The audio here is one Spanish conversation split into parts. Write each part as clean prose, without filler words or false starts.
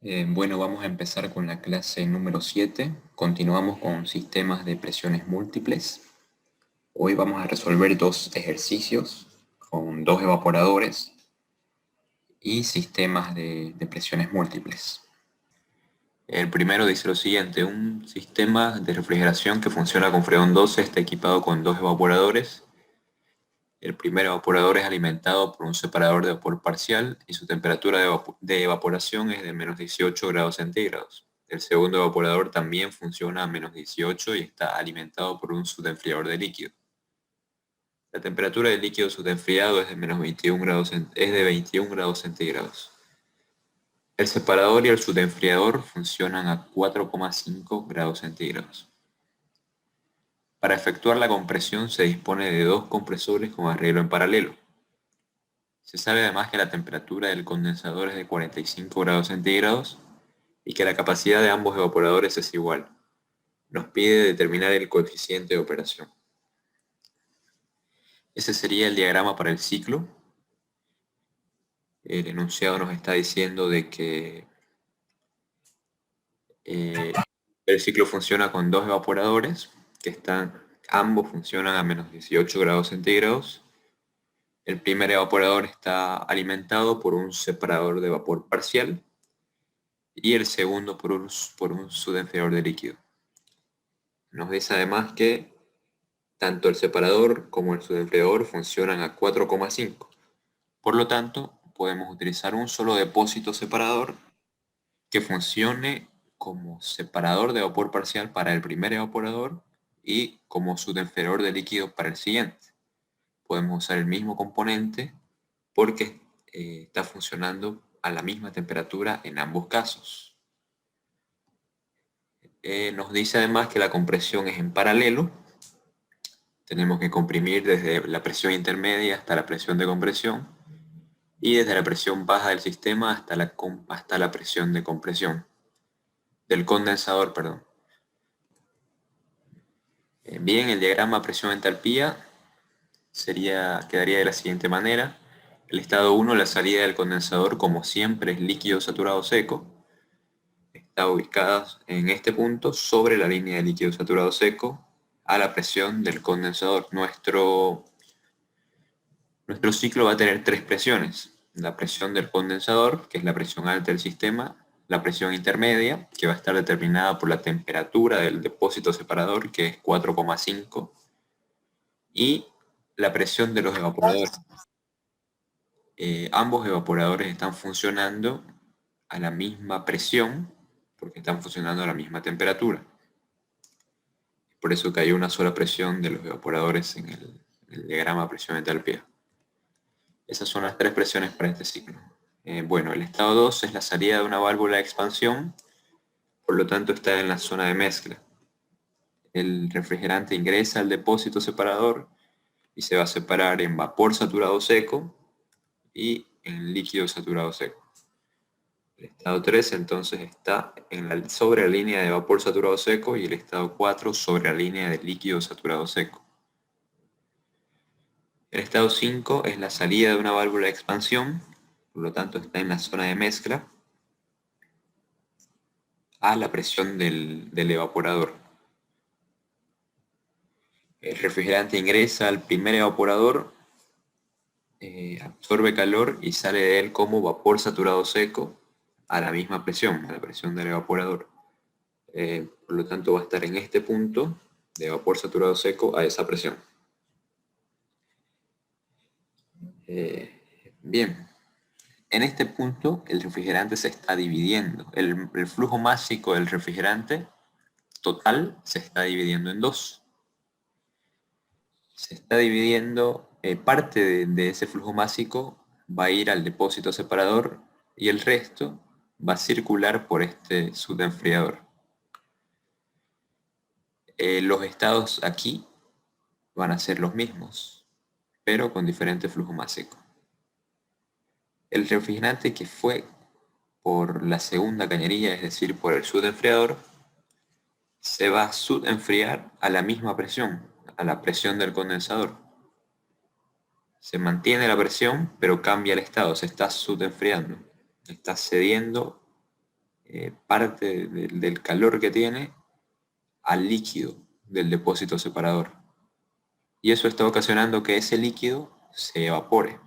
Bueno, vamos a empezar con la clase número 7. Continuamos con sistemas de presiones múltiples. Hoy vamos a resolver dos ejercicios con dos evaporadores y sistemas de presiones múltiples. El primero dice lo siguiente: un sistema de refrigeración que funciona con freón 12 está equipado con dos evaporadores. El primer evaporador es alimentado por un separador de vapor parcial y su temperatura de evaporación es de menos 18 grados centígrados. El segundo evaporador también funciona a menos 18 y está alimentado por un subenfriador de líquido. La temperatura del líquido subenfriado es de menos 21 grados, es de 21 grados centígrados. El separador y el subenfriador funcionan a 4,5 grados centígrados. Para efectuar la compresión se dispone de dos compresores con arreglo en paralelo. Se sabe además que la temperatura del condensador es de 45 grados centígrados y que la capacidad de ambos evaporadores es igual. Nos pide determinar el coeficiente de operación. Ese sería el diagrama para el ciclo. El enunciado nos está diciendo de que el ciclo funciona con dos evaporadores que ambos funcionan a menos 18 grados centígrados. El primer evaporador está alimentado por un separador de vapor parcial y el segundo por un subenfriador de líquido. Nos dice además que tanto el separador como el subenfriador funcionan a 4,5. Por lo tanto, podemos utilizar un solo depósito separador que funcione como separador de vapor parcial para el primer evaporador y como subenfriador de líquido para el siguiente. Podemos usar el mismo componente porque está funcionando a la misma temperatura en ambos casos. Nos dice además que la compresión es en paralelo. Tenemos que comprimir desde la presión intermedia hasta la presión de compresión y desde la presión baja del sistema hasta la presión de compresión del condensador, perdón. Bien, el diagrama presión-entalpía quedaría de la siguiente manera. El estado 1, la salida del condensador, como siempre, es líquido saturado seco. Está ubicada en este punto sobre la línea de líquido saturado seco a la presión del condensador. Nuestro ciclo va a tener tres presiones: la presión del condensador, que es la presión alta del sistema; la presión intermedia, que va a estar determinada por la temperatura del depósito separador, que es 4,5, y la presión de los evaporadores. Ambos evaporadores están funcionando a la misma presión porque están funcionando a la misma temperatura. Por eso que hay una sola presión de los evaporadores en el diagrama presión-entalpía. Esas son las tres presiones para este ciclo. Bueno, el estado 2 es la salida de una válvula de expansión, por lo tanto está en la zona de mezcla. El refrigerante ingresa al depósito separador y se va a separar en vapor saturado seco y en líquido saturado seco. El estado 3 entonces está sobre la línea de vapor saturado seco y el estado 4 sobre la línea de líquido saturado seco. El estado 5 es la salida de una válvula de expansión, por lo tanto está en la zona de mezcla a la presión del evaporador. El refrigerante ingresa al primer evaporador, absorbe calor y sale de él como vapor saturado seco a la misma presión, a la presión del evaporador. Por lo tanto va a estar en este punto de vapor saturado seco a esa presión. Bien, en este punto el refrigerante se está dividiendo. El flujo másico del refrigerante total se está dividiendo en dos. Se está dividiendo, parte de ese flujo másico va a ir al depósito separador y el resto va a circular por este subenfriador. Los estados aquí van a ser los mismos, pero con diferente flujo másico. El refrigerante que fue por la segunda cañería, es decir, por el subenfriador, se va a subenfriar a la misma presión, a la presión del condensador. Se mantiene la presión, pero cambia el estado, se está subenfriando, está cediendo parte del calor que tiene al líquido del depósito separador. Y eso está ocasionando que ese líquido se evapore.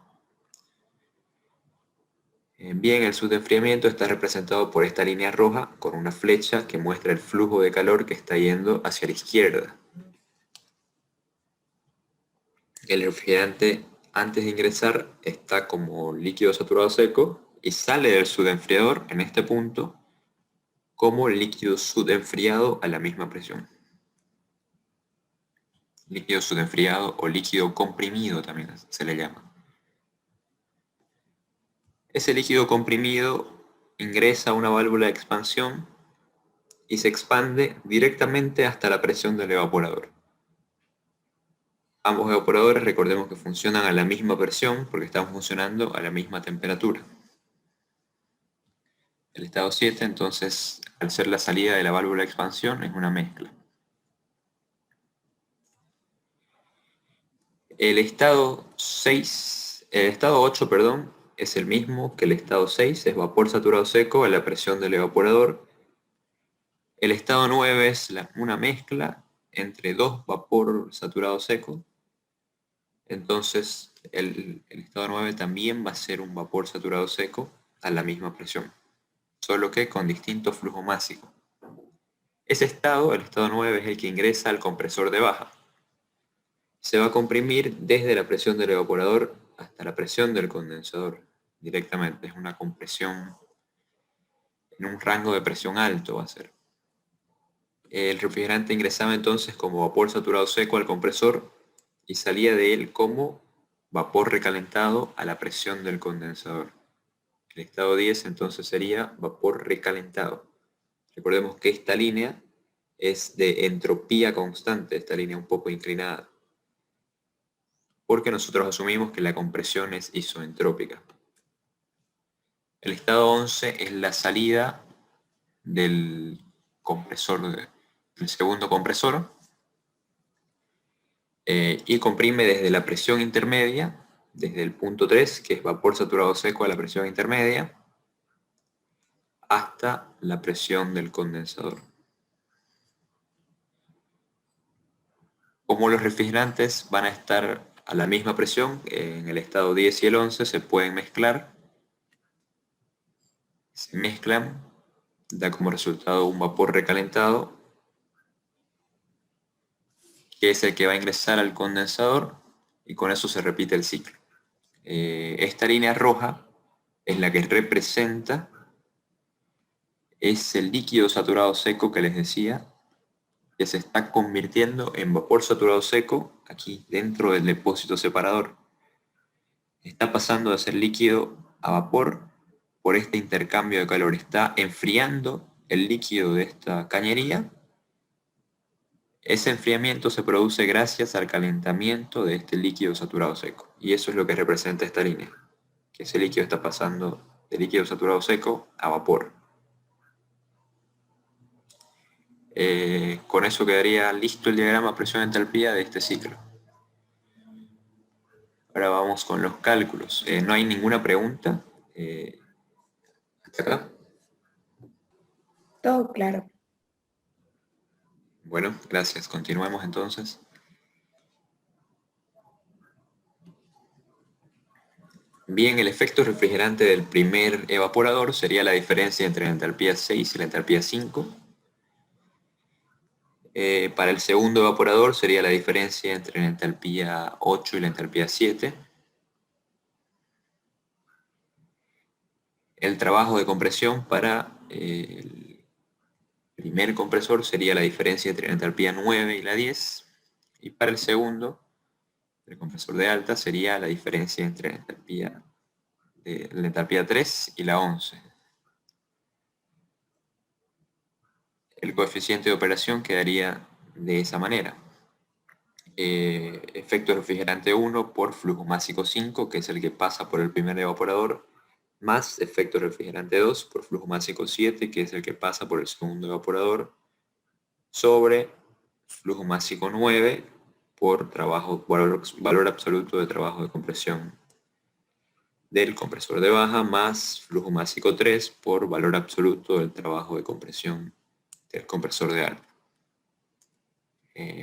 Bien, el subdesfriamiento está representado por esta línea roja con una flecha que muestra el flujo de calor que está yendo hacia la izquierda. El refrigerante antes de ingresar está como líquido saturado seco y sale del subenfriador en este punto como líquido subenfriado a la misma presión. Líquido subenfriado o líquido comprimido también se le llama. Ese líquido comprimido ingresa a una válvula de expansión y se expande directamente hasta la presión del evaporador. Ambos evaporadores recordemos que funcionan a la misma presión porque están funcionando a la misma temperatura. El estado 7, entonces, al ser la salida de la válvula de expansión, es una mezcla. El estado 8, perdón, es el mismo que el estado 6, es vapor saturado seco a la presión del evaporador. El estado 9 es una mezcla entre dos vapor saturado seco. Entonces, el estado 9 también va a ser un vapor saturado seco a la misma presión, solo que con distinto flujo másico. Ese estado, el estado 9, es el que ingresa al compresor de baja. Se va a comprimir desde la presión del evaporador hasta la presión del condensador directamente. Es una compresión en un rango de presión alto va a ser. El refrigerante ingresaba entonces como vapor saturado seco al compresor y salía de él como vapor recalentado a la presión del condensador. El estado 10 entonces sería vapor recalentado. Recordemos que esta línea es de entropía constante, esta línea un poco inclinada, porque nosotros asumimos que la compresión es isoentrópica. El estado 11 es la salida del compresor, del segundo compresor, y comprime desde la presión intermedia, desde el punto 3, que es vapor saturado seco a la presión intermedia, hasta la presión del condensador. Como los refrigerantes van a estar a la misma presión, en el estado 10 y el 11 se pueden mezclar, se mezclan, da como resultado un vapor recalentado, que es el que va a ingresar al condensador, y con eso se repite el ciclo. Esta línea roja es la que representa ese líquido saturado seco que les decía, que se está convirtiendo en vapor saturado seco aquí dentro del depósito separador. Está pasando de ser líquido a vapor por este intercambio de calor. Está enfriando el líquido de esta cañería. Ese enfriamiento se produce gracias al calentamiento de este líquido saturado seco. Y eso es lo que representa esta línea, que ese líquido está pasando de líquido saturado seco a vapor. Con eso quedaría listo el diagrama presión-entalpía de este ciclo. Ahora vamos con los cálculos. No hay ninguna pregunta. ¿Hasta acá? Todo claro. Bueno, gracias. Continuemos entonces. Bien, el efecto refrigerante del primer evaporador sería la diferencia entre la entalpía 6 y la entalpía 5. Para el segundo evaporador sería la diferencia entre la entalpía 8 y la entalpía 7. El trabajo de compresión para el primer compresor sería la diferencia entre la entalpía 9 y la 10. Y para el segundo, el compresor de alta, sería la diferencia entre la entalpía 3 y la 11. El coeficiente de operación quedaría de esa manera. Efecto refrigerante 1 por flujo másico 5, que es el que pasa por el primer evaporador, más efecto refrigerante 2 por flujo másico 7, que es el que pasa por el segundo evaporador, sobre flujo másico 9 por valor absoluto de trabajo de compresión. del compresor de baja más flujo másico 3 por valor absoluto del trabajo de compresión del compresor de alta.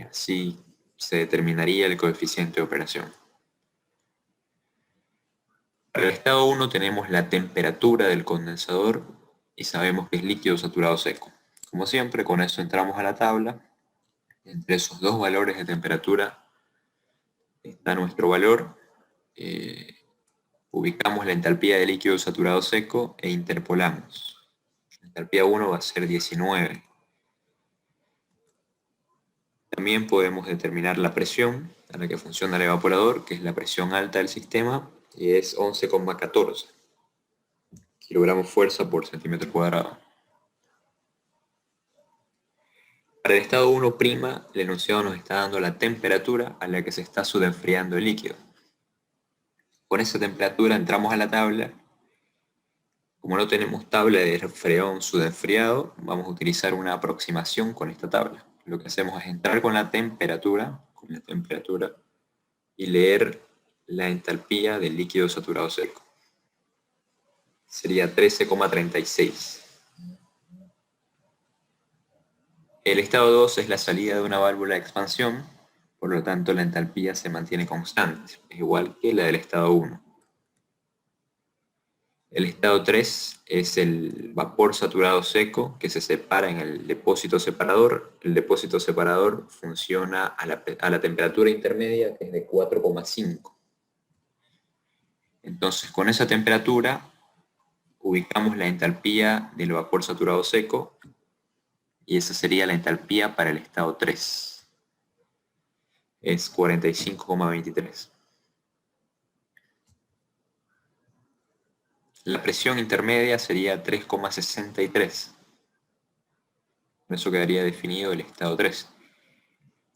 Así se determinaría el coeficiente de operación. Para el estado 1 tenemos la temperatura del condensador y sabemos que es líquido saturado seco. Como siempre, con eso entramos a la tabla. Entre esos dos valores de temperatura está nuestro valor. Ubicamos la entalpía de líquido saturado seco e interpolamos. La entalpía 1 va a ser 19. También podemos determinar la presión a la que funciona el evaporador, que es la presión alta del sistema, y es 11,14 kilogramos fuerza por centímetro cuadrado. Para el estado 1', el enunciado nos está dando la temperatura a la que se está subenfriando el líquido. Con esa temperatura entramos a la tabla. Como no tenemos tabla de freón subenfriado, vamos a utilizar una aproximación con esta tabla. Lo que hacemos es entrar con la temperatura y leer la entalpía del líquido saturado seco. Sería 13,36. El estado 2 es la salida de una válvula de expansión, por lo tanto la entalpía se mantiene constante, es igual que la del estado 1. El estado 3 es el vapor saturado seco que se separa en el depósito separador. El depósito separador funciona a la temperatura intermedia, que es de 4,5. Entonces, con esa temperatura ubicamos la entalpía del vapor saturado seco y esa sería la entalpía para el estado 3. Es 45,23. La presión intermedia sería 3,63. Con eso quedaría definido el estado 3.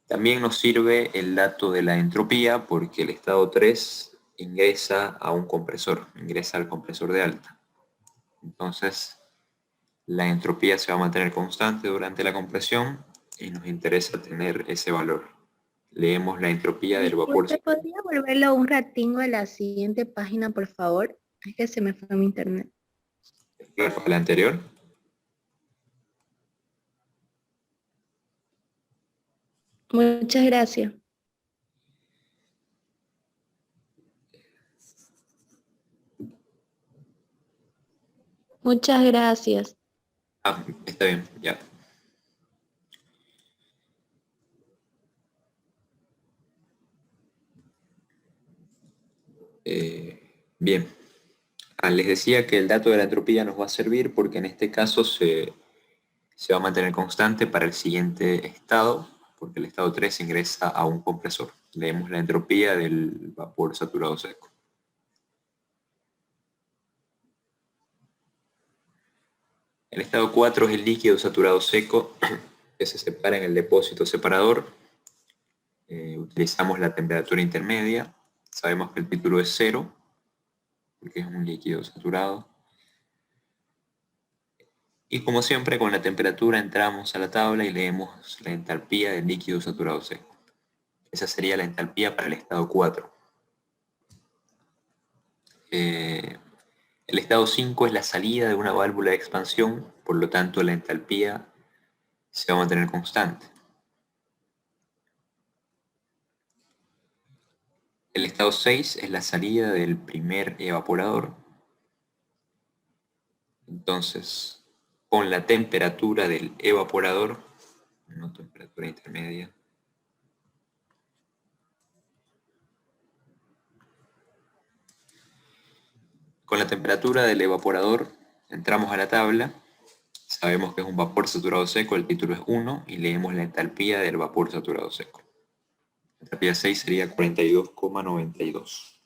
También nos sirve el dato de la entropía porque el estado 3 ingresa a un compresor, ingresa al compresor de alta. Entonces, la entropía se va a mantener constante durante la compresión y nos interesa tener ese valor. Leemos la entropía del vapor. Disculpe, ¿podría volverlo un ratingo a la siguiente página, por favor? Es que se me fue mi internet. ¿A la anterior? Muchas gracias. Muchas gracias. Ah, está bien, ya. Bien. Les decía que el dato de la entropía nos va a servir porque en este caso se va a mantener constante para el siguiente estado, porque el estado 3 ingresa a un compresor. Leemos la entropía del vapor saturado seco. El estado 4 es el líquido saturado seco que se separa en el depósito separador. Utilizamos la temperatura intermedia. Sabemos que el título es 0, porque es un líquido saturado. Y como siempre, con la temperatura entramos a la tabla y leemos la entalpía del líquido saturado seco. Esa sería la entalpía para el estado 4. El estado 5 es la salida de una válvula de expansión, por lo tanto la entalpía se va a mantener constante. El estado 6 es la salida del primer evaporador. Entonces, con la temperatura del evaporador, no temperatura intermedia, con la temperatura del evaporador entramos a la tabla, sabemos que es un vapor saturado seco, el título es 1, y leemos la entalpía del vapor saturado seco. La entalpía 6 sería 42,92.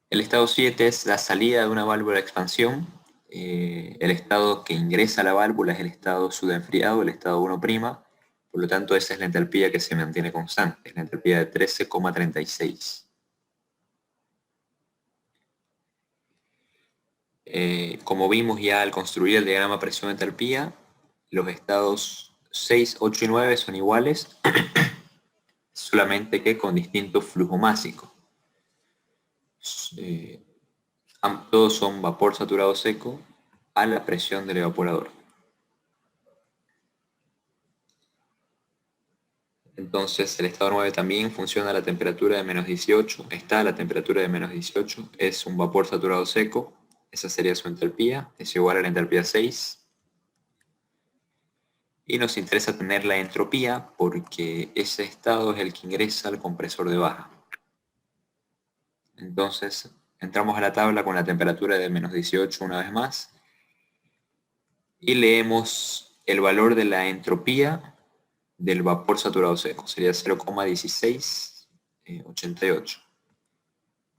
El estado 7 es la salida de una válvula de expansión. El estado que ingresa a la válvula es el estado subenfriado, el estado 1'. Por lo tanto, esa es la entalpía que se mantiene constante, es la entalpía de 13,36. Como vimos ya al construir el diagrama presión-entalpía, los estados 6, 8 y 9 son iguales, solamente que con distinto flujo másico. Todos son vapor saturado seco a la presión del evaporador. Entonces el estado 9 también funciona a la temperatura de menos 18, está a la temperatura de menos 18, es un vapor saturado seco, esa sería su entalpía, es igual a la entalpía 6. Y nos interesa tener la entropía porque ese estado es el que ingresa al compresor de baja. Entonces entramos a la tabla con la temperatura de menos 18 una vez más y leemos el valor de la entropía del vapor saturado seco, sería 0,1688.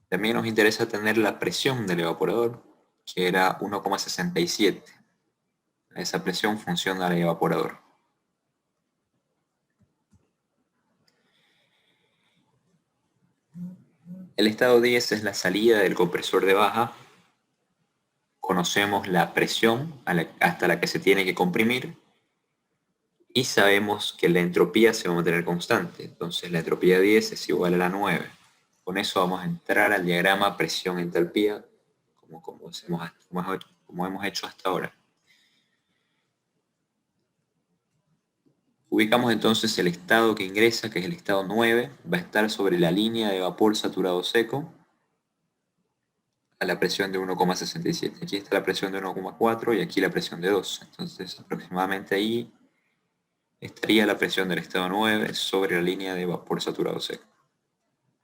También nos interesa tener la presión del evaporador, que era 1,67. A esa presión funciona el evaporador. El estado 10 es la salida del compresor de baja. Conocemos la presión hasta la que se tiene que comprimir y sabemos que la entropía se va a mantener constante. Entonces la entropía 10 es igual a la 9. Con eso vamos a entrar al diagrama presión-entalpía como hemos hecho hasta ahora. Ubicamos entonces el estado que ingresa, que es el estado 9, va a estar sobre la línea de vapor saturado seco a la presión de 1,67. Aquí está la presión de 1,4 y aquí la presión de 2. Entonces aproximadamente ahí estaría la presión del estado 9 sobre la línea de vapor saturado seco.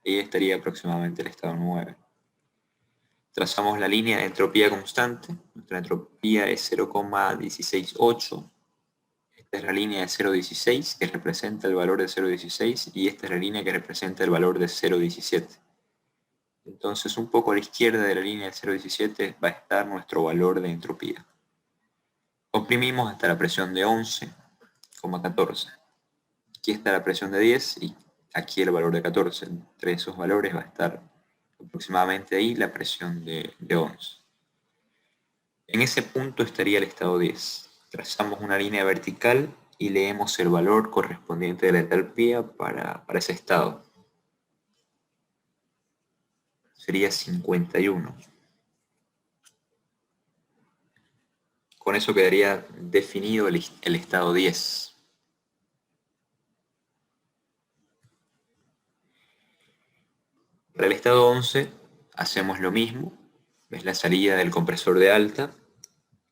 Ahí estaría aproximadamente el estado 9. Trazamos la línea de entropía constante. Nuestra entropía es 0,168. Esta es la línea de 0,16 que representa el valor de 0,16 y esta es la línea que representa el valor de 0,17. Entonces un poco a la izquierda de la línea de 0,17 va a estar nuestro valor de entropía. Comprimimos hasta la presión de 11,14. Aquí está la presión de 10 y aquí el valor de 14. Entre esos valores va a estar aproximadamente ahí la presión de 11. En ese punto estaría el estado 10. Trazamos una línea vertical y leemos el valor correspondiente de la entalpía para ese estado. Sería 51. Con eso quedaría definido el estado 10. Para el estado 11 hacemos lo mismo. Es la salida del compresor de alta.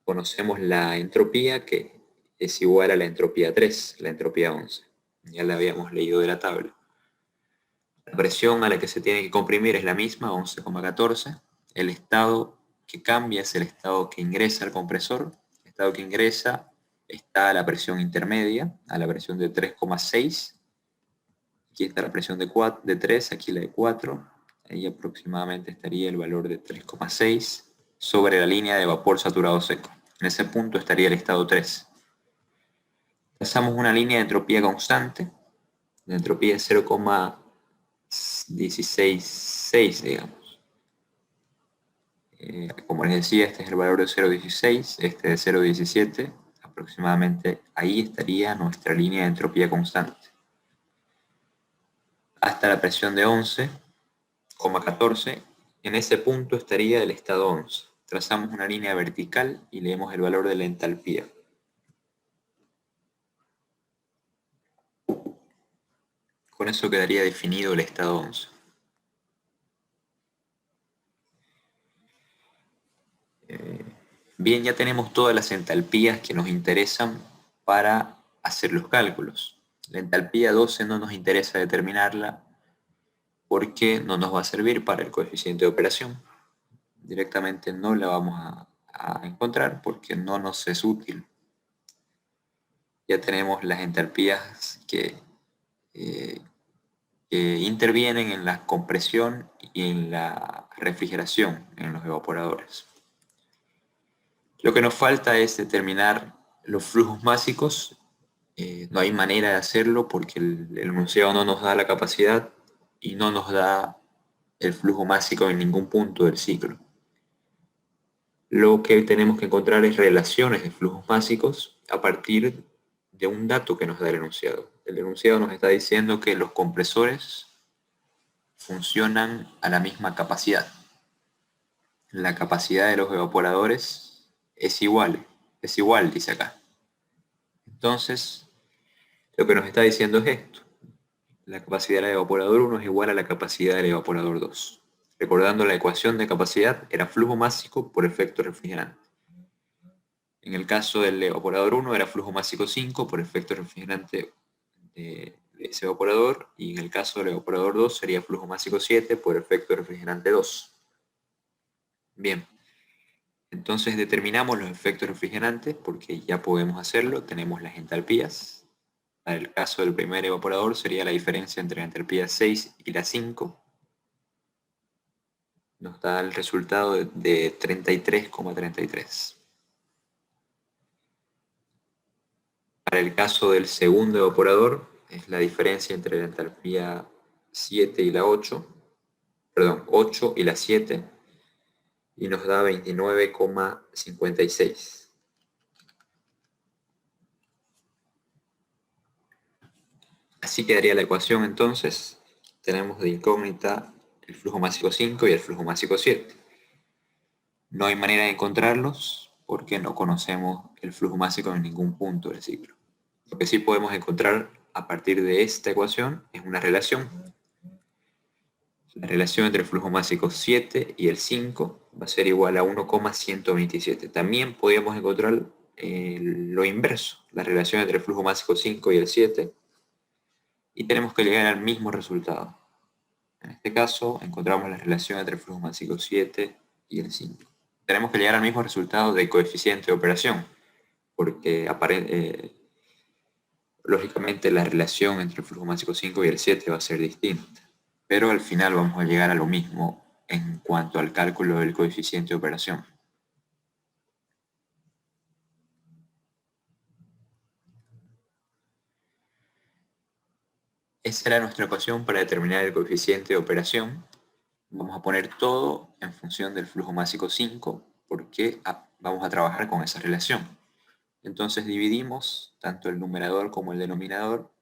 Conocemos la entropía que es igual a la entropía 3, la entropía 11. Ya la habíamos leído de la tabla. La presión a la que se tiene que comprimir es la misma, 11,14. El estado que cambia es el estado que ingresa al compresor. El estado que ingresa está a la presión intermedia, a la presión de 3,6. Aquí está la presión de 3, aquí la de 4. Ahí aproximadamente estaría el valor de 3,6 sobre la línea de vapor saturado seco. En ese punto estaría el estado 3. Trazamos una línea de entropía constante. La entropía es 0,166, digamos. Como les decía, este es el valor de 0,16, este de 0,17. Aproximadamente ahí estaría nuestra línea de entropía constante. Hasta la presión de 11,14, en ese punto estaría el estado 11. Trazamos una línea vertical y leemos el valor de la entalpía. Con eso quedaría definido el estado 11. Bien, ya tenemos todas las entalpías que nos interesan para hacer los cálculos. La entalpía 12 no nos interesa determinarla porque no nos va a servir para el coeficiente de operación. Directamente no la vamos a encontrar porque no nos es útil. Ya tenemos las entalpías que intervienen en la compresión y en la refrigeración en los evaporadores. Lo que nos falta es determinar los flujos másicos. No hay manera de hacerlo porque el enunciado no nos da la capacidad y no nos da el flujo másico en ningún punto del ciclo. Lo que tenemos que encontrar es relaciones de flujos másicos a partir de un dato que nos da el enunciado. El enunciado nos está diciendo que los compresores funcionan a la misma capacidad. La capacidad de los evaporadores es igual, dice acá. Entonces, lo que nos está diciendo es esto. La capacidad del evaporador 1 es igual a la capacidad del evaporador 2. Recordando la ecuación de capacidad, era flujo másico por efecto refrigerante. En el caso del evaporador 1 era flujo másico 5 por efecto refrigerante de ese evaporador, y en el caso del evaporador 2 sería flujo másico 7 por efecto refrigerante 2. Bien, entonces determinamos los efectos refrigerantes porque ya podemos hacerlo, tenemos las entalpías. Para el caso del primer evaporador sería la diferencia entre la entalpía 6 y la 5. Nos da el resultado de 33,33. Para el caso del segundo evaporador es la diferencia entre la entalpía 7 y la 8, perdón, 8 y la 7, y nos da 29,56. Así quedaría la ecuación entonces. Tenemos de incógnita el flujo másico 5 y el flujo másico 7. No hay manera de encontrarlos porque no conocemos el flujo másico en ningún punto del ciclo. Lo que sí podemos encontrar a partir de esta ecuación es una relación. La relación entre el flujo másico 7 y el 5 va a ser igual a 1,127. También podríamos encontrar lo inverso, la relación entre el flujo másico 5 y el 7, y tenemos que llegar al mismo resultado. En este caso, encontramos la relación entre el flujo másico 7 y el 5. Tenemos que llegar al mismo resultado de coeficiente de operación, porque lógicamente la relación entre el flujo másico 5 y el 7 va a ser distinta. Pero al final vamos a llegar a lo mismo en cuanto al cálculo del coeficiente de operación. Esa era nuestra ecuación para determinar el coeficiente de operación. Vamos a poner todo en función del flujo másico 5 porque vamos a trabajar con esa relación. Entonces dividimos tanto el numerador como el denominador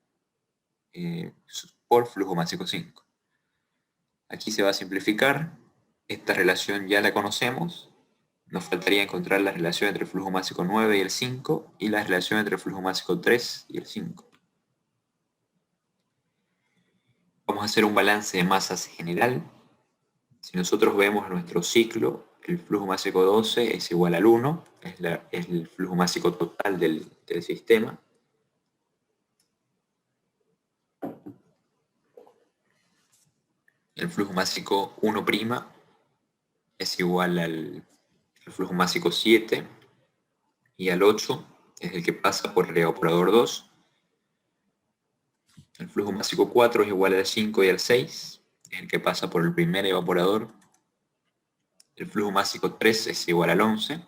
por flujo másico 5. Aquí se va a simplificar. Esta relación ya la conocemos. Nos faltaría encontrar la relación entre el flujo másico 9 y el 5 y la relación entre el flujo másico 3 y el 5. Vamos a hacer un balance de masas general. Si nosotros vemos nuestro ciclo, el flujo másico 12 es igual al 1, es el flujo másico total del sistema. El flujo másico 1' es igual al flujo másico 7 y al 8, es el que pasa por el evaporador 2. El flujo másico 4 es igual al 5 y al 6, es el que pasa por el primer evaporador. El flujo másico 3 es igual al 11.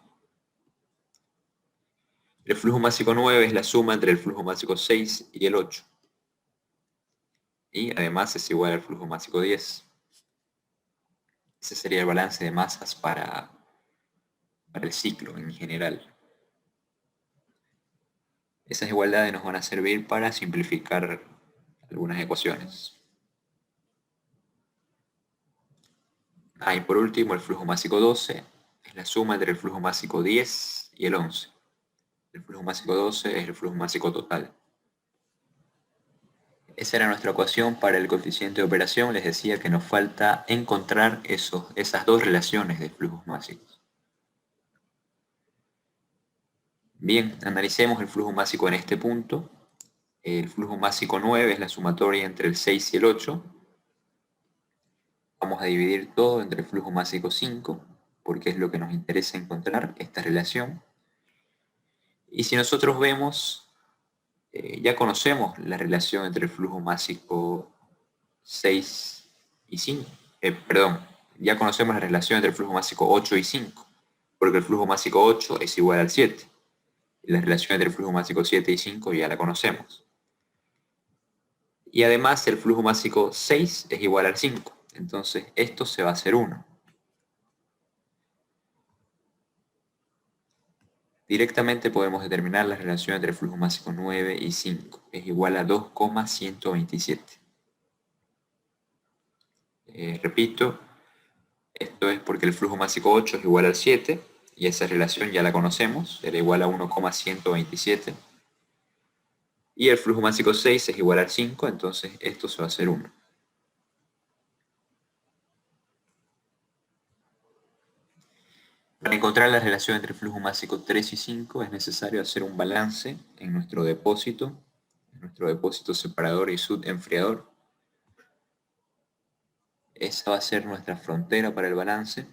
El flujo másico 9 es la suma entre el flujo másico 6 y el 8. Y además es igual al flujo másico 10. Ese sería el balance de masas para el ciclo en general. Esas igualdades nos van a servir para simplificar algunas ecuaciones. Y por último, el flujo másico 12 es la suma entre el flujo másico 10 y el 11. El flujo másico 12 es el flujo másico total. Esa era nuestra ecuación para el coeficiente de operación. Les decía que nos falta encontrar esas dos relaciones de flujos másicos. Bien, analicemos el flujo másico en este punto. El flujo másico 9 es la sumatoria entre el 6 y el 8. Vamos a dividir todo entre el flujo másico 5, porque es lo que nos interesa encontrar, esta relación. Y si nosotros vemos, ya conocemos la relación entre el flujo másico 6 y 5. Ya conocemos la relación entre el flujo másico 8 y 5, porque el flujo másico 8 es igual al 7. Y la relación entre el flujo másico 7 y 5 ya la conocemos. Y además el flujo másico 6 es igual al 5. Entonces esto se va a hacer 1. Directamente podemos determinar la relación entre el flujo másico 9 y 5. Es igual a 2,127. Repito, esto es porque el flujo másico 8 es igual al 7, y esa relación ya la conocemos, era igual a 1,127. Y el flujo másico 6 es igual al 5, entonces esto se va a hacer 1. Para encontrar la relación entre el flujo másico 3 y 5 es necesario hacer un balance en nuestro depósito separador y subenfriador. Esa va a ser nuestra frontera para el balance.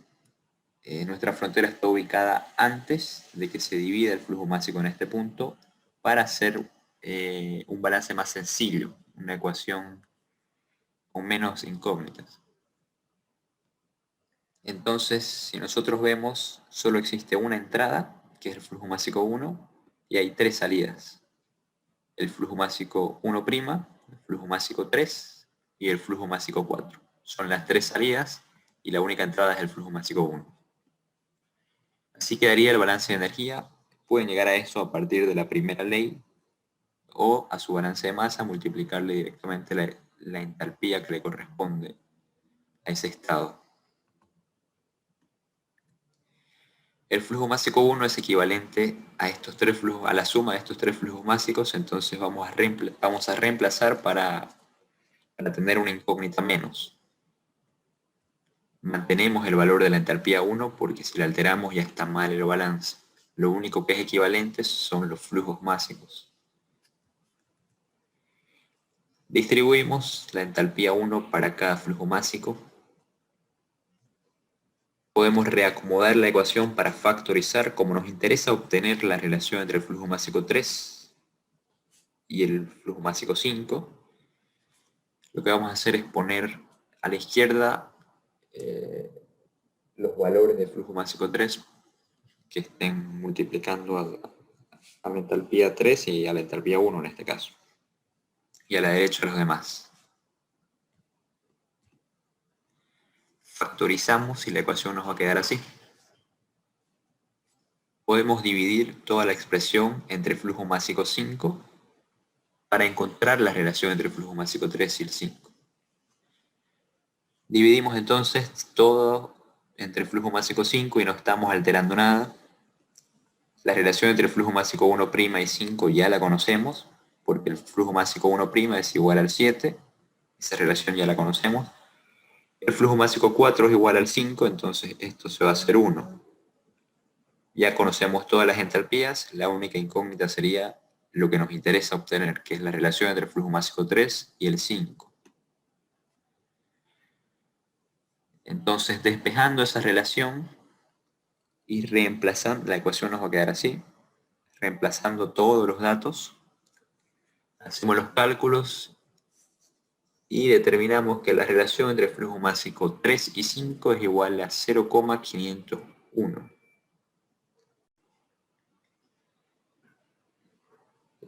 Nuestra frontera está ubicada antes de que se divida el flujo másico en este punto para hacer un balance más sencillo, una ecuación con menos incógnitas. Entonces, si nosotros vemos, solo existe una entrada, que es el flujo másico 1, y hay 3 salidas. El flujo másico 1', el flujo másico 3 y el flujo másico 4. Son las 3 salidas y la única entrada es el flujo másico 1. Así quedaría el balance de energía. Pueden llegar a eso a partir de la primera ley o a su balance de masa multiplicarle directamente la entalpía que le corresponde a ese estado. El flujo másico 1 es equivalente a estos 3 flujos, a la suma de estos 3 flujos máxicos, entonces vamos a reemplazar para tener una incógnita menos. Mantenemos el valor de la entalpía 1 porque si la alteramos ya está mal el balance. Lo único que es equivalente son los flujos máxicos. Distribuimos la entalpía 1 para cada flujo másico. Podemos reacomodar la ecuación para factorizar, como nos interesa obtener la relación entre el flujo másico 3 y el flujo másico 5. Lo que vamos a hacer es poner a la izquierda los valores del flujo másico 3 que estén multiplicando a la entalpía 3 y a la entalpía 1 en este caso. Y a la derecha los demás. Factorizamos y la ecuación nos va a quedar así. Podemos dividir toda la expresión entre flujo másico 5 para encontrar la relación entre el flujo másico 3 y el 5. Dividimos entonces todo entre el flujo másico 5 y no estamos alterando nada. La relación entre el flujo másico 1' y 5 ya la conocemos, porque el flujo másico 1' es igual al 7. Esa relación ya la conocemos. El flujo másico 4 es igual al 5, entonces esto se va a hacer 1. Ya conocemos todas las entalpías, la única incógnita sería lo que nos interesa obtener, que es la relación entre el flujo másico 3 y el 5. Entonces, despejando esa relación y reemplazando, la ecuación nos va a quedar así, reemplazando todos los datos, hacemos los cálculos y determinamos que la relación entre el flujo másico 3 y 5 es igual a 0,501.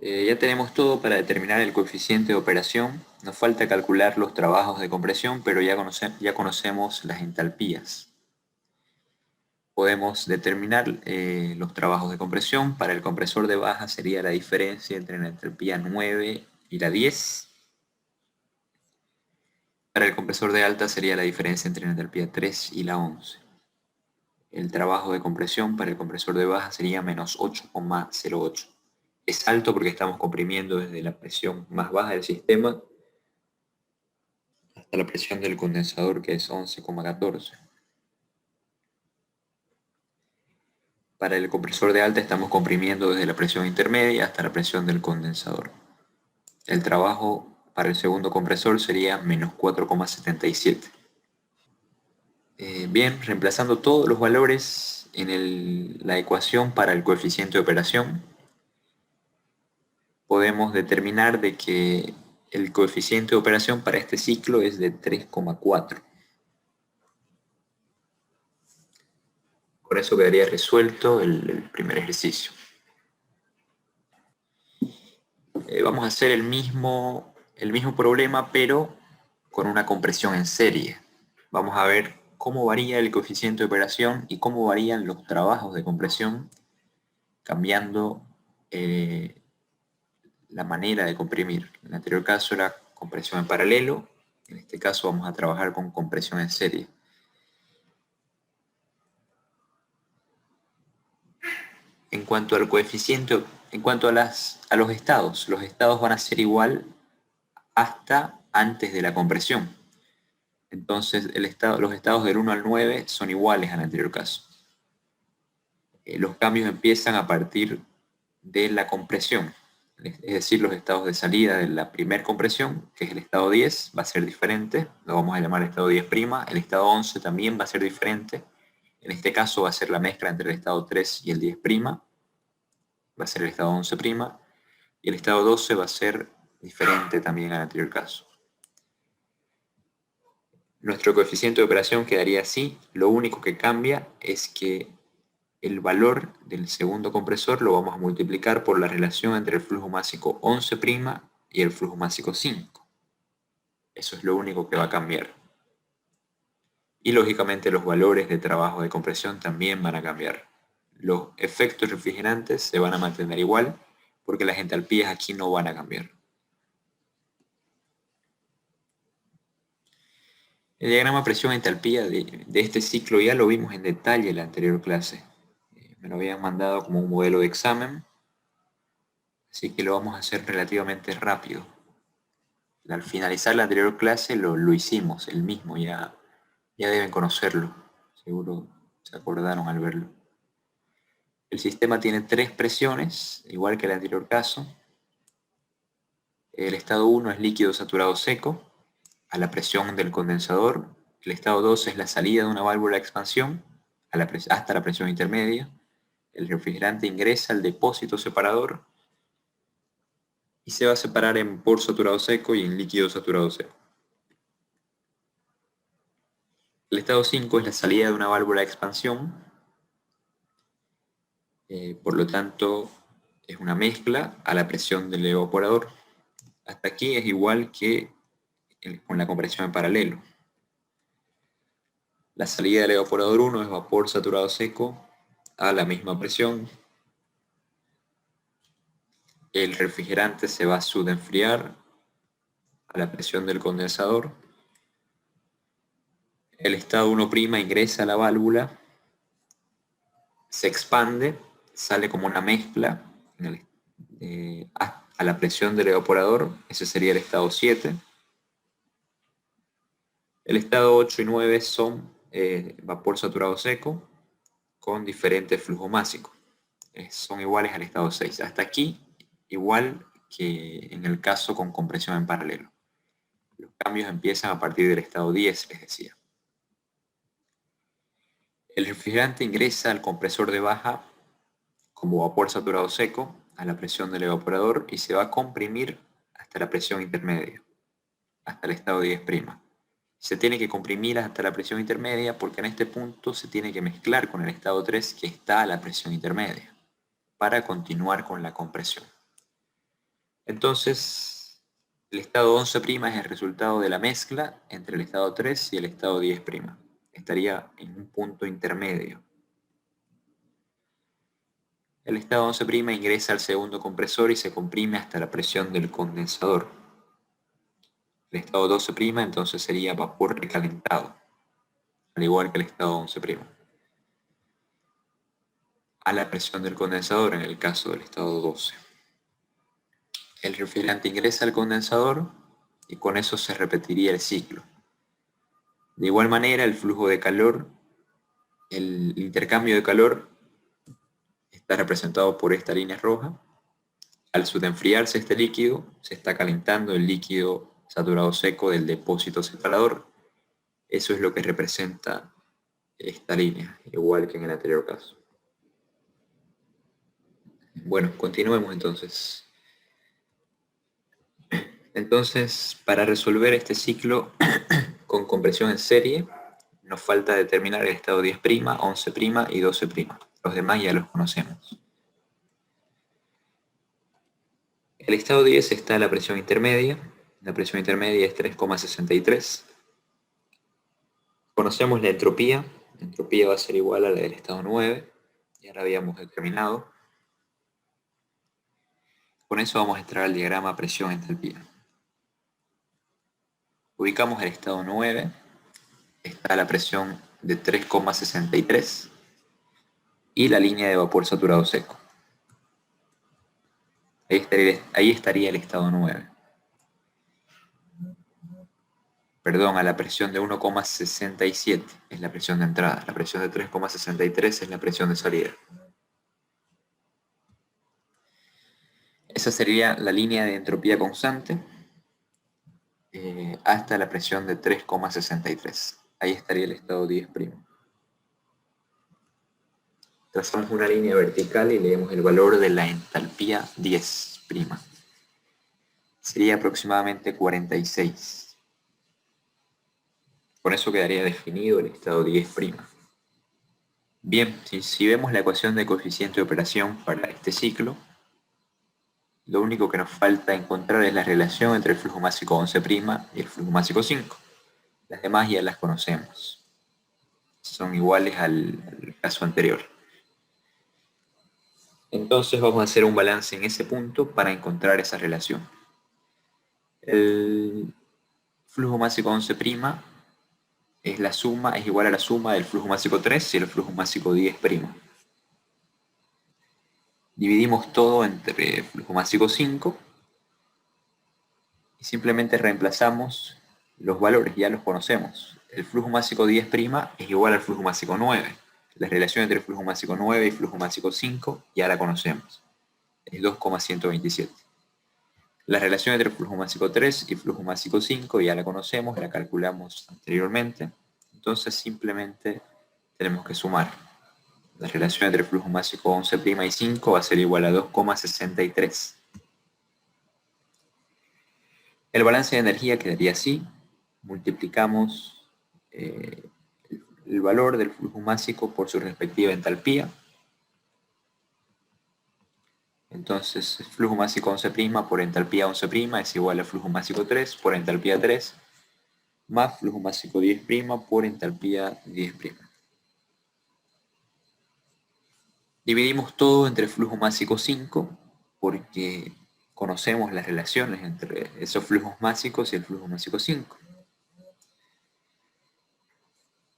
Ya tenemos todo para determinar el coeficiente de operación. Nos falta calcular los trabajos de compresión, pero ya conocemos las entalpías. Podemos determinar los trabajos de compresión. Para el compresor de baja sería la diferencia entre la entalpía 9 y la 10. Para el compresor de alta sería la diferencia entre la entalpía 3 y la 11. El trabajo de compresión para el compresor de baja sería menos 8,08. Es alto porque estamos comprimiendo desde la presión más baja del sistema hasta la presión del condensador, que es 11,14. Para el compresor de alta estamos comprimiendo desde la presión intermedia hasta la presión del condensador. El trabajo para el segundo compresor sería menos 4,77. Bien, reemplazando todos los valores en la ecuación para el coeficiente de operación, podemos determinar de que el coeficiente de operación para este ciclo es de 3,4. Con eso quedaría resuelto el primer ejercicio. Vamos a hacer el mismo problema, pero con una compresión en serie. Vamos a ver cómo varía el coeficiente de operación y cómo varían los trabajos de compresión cambiando la manera de comprimir. En el anterior caso era compresión en paralelo, en este caso vamos a trabajar con compresión en serie. En cuanto al coeficiente, en cuanto a los estados van a ser igual hasta antes de la compresión. Entonces los estados del 1 al 9 son iguales al anterior caso. Los cambios empiezan a partir de la compresión, es decir, los estados de salida de la primera compresión, que es el estado 10, va a ser diferente, lo vamos a llamar estado 10', el estado 11 también va a ser diferente, en este caso va a ser la mezcla entre el estado 3 y el 10', va a ser el estado 11', y el estado 12 va a ser diferente también al anterior caso. Nuestro coeficiente de operación quedaría así, lo único que cambia es que el valor del segundo compresor lo vamos a multiplicar por la relación entre el flujo másico 11' y el flujo másico 5. Eso es lo único que va a cambiar. Y lógicamente los valores de trabajo de compresión también van a cambiar. Los efectos refrigerantes se van a mantener igual porque las entalpías aquí no van a cambiar. El diagrama presión-entalpía de este ciclo ya lo vimos en detalle en la anterior clase. Me lo habían mandado como un modelo de examen, así que lo vamos a hacer relativamente rápido. Al finalizar la anterior clase lo hicimos, el mismo, ya deben conocerlo, seguro se acordaron al verlo. El sistema tiene 3 presiones, igual que el anterior caso. El estado 1 es líquido saturado seco, a la presión del condensador. El estado 2 es la salida de una válvula de expansión hasta la presión intermedia. El refrigerante ingresa al depósito separador y se va a separar en por saturado seco y en líquido saturado seco. El estado 5 es la salida de una válvula de expansión, por lo tanto es una mezcla a la presión del evaporador. Hasta aquí es igual que con la compresión en paralelo. La salida del evaporador 1 es vapor saturado seco a la misma presión. El refrigerante se va a subenfriar a la presión del condensador. El estado 1' ingresa a la válvula, se expande, sale como una mezcla a la presión del evaporador, ese sería el estado 7. El estado 8 y 9 son vapor saturado seco con diferente flujo másico. Son iguales al estado 6. Hasta aquí, igual que en el caso con compresión en paralelo. Los cambios empiezan a partir del estado 10, les decía. El refrigerante ingresa al compresor de baja como vapor saturado seco a la presión del evaporador y se va a comprimir hasta la presión intermedia, hasta el estado 10'. Se tiene que comprimir hasta la presión intermedia porque en este punto se tiene que mezclar con el estado 3 que está a la presión intermedia para continuar con la compresión. Entonces, el estado 11' es el resultado de la mezcla entre el estado 3 y el estado 10'. Estaría en un punto intermedio. El estado 11' ingresa al segundo compresor y se comprime hasta la presión del condensador. El estado 12' entonces sería vapor recalentado, al igual que el estado 11', a la presión del condensador en el caso del estado 12. El refrigerante ingresa al condensador y con eso se repetiría el ciclo. De igual manera, el flujo de calor, el intercambio de calor está representado por esta línea roja. Al subenfriarse este líquido, se está calentando el líquido saturado seco del depósito separador. Eso es lo que representa esta línea, igual que en el anterior caso. Bueno, continuemos entonces. Entonces, para resolver este ciclo con compresión en serie, nos falta determinar el estado 10', 11' y 12'. Los demás ya los conocemos. El estado 10 está a la presión intermedia. La presión intermedia es 3,63. Conocemos la entropía. La entropía va a ser igual a la del estado 9. Ya la habíamos determinado. Con eso vamos a entrar al diagrama presión-entalpía. Ubicamos el estado 9, está la presión de 3,63 y la línea de vapor saturado seco. Ahí estaría el estado 9. Perdón, a la presión de 1,67 es la presión de entrada, la presión de 3,63 es la presión de salida. Esa sería la línea de entropía constante hasta la presión de 3,63. Ahí estaría el estado 10'. Trazamos una línea vertical y leemos el valor de la entalpía 10'. Sería aproximadamente 46. Con eso quedaría definido el estado 10'. Bien, si vemos la ecuación de coeficiente de operación para este ciclo, lo único que nos falta encontrar es la relación entre el flujo másico 11' y el flujo másico 5. Las demás ya las conocemos. Son iguales al caso anterior. Entonces vamos a hacer un balance en ese punto para encontrar esa relación. El flujo másico 11' es igual a la suma del flujo másico 3 y el flujo másico 10'. Dividimos todo entre flujo másico 5 y simplemente reemplazamos los valores, ya los conocemos. El flujo másico 10' es igual al flujo másico 9. La relación entre el flujo másico 9 y flujo másico 5 ya la conocemos. Es 2,127. La relación entre flujo másico 3 y flujo másico 5 ya la conocemos, la calculamos anteriormente. Entonces simplemente tenemos que sumar. La relación entre flujo másico 11' y 5 va a ser igual a 2,63. El balance de energía quedaría así. Multiplicamos el valor del flujo másico por su respectiva entalpía. Entonces, el flujo másico 11' por entalpía 11' es igual a flujo másico 3 por entalpía 3 más flujo másico 10' por entalpía 10'. Dividimos todo entre flujo másico 5 porque conocemos las relaciones entre esos flujos másicos y el flujo másico 5.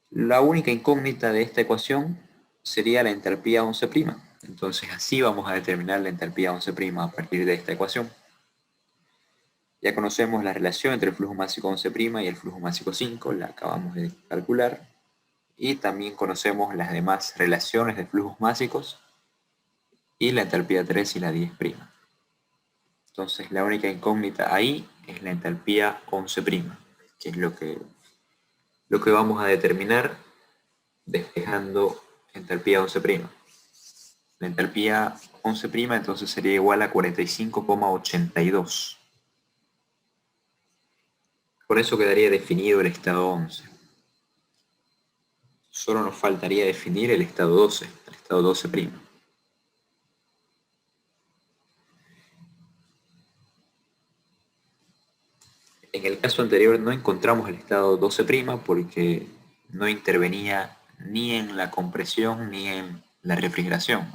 La única incógnita de esta ecuación sería la entalpía 11'. Entonces así vamos a determinar la entalpía 11' a partir de esta ecuación. Ya conocemos la relación entre el flujo másico 11' y el flujo másico 5, la acabamos de calcular. Y también conocemos las demás relaciones de flujos másicos y la entalpía 3 y la 10'. Entonces la única incógnita ahí es la entalpía 11', que es lo que vamos a determinar despejando entalpía 11'. La entalpía 11' entonces sería igual a 45,82. Por eso quedaría definido el estado 11. Solo nos faltaría definir el estado 12, el estado 12'. En el caso anterior no encontramos el estado 12' porque no intervenía ni en la compresión ni en la refrigeración.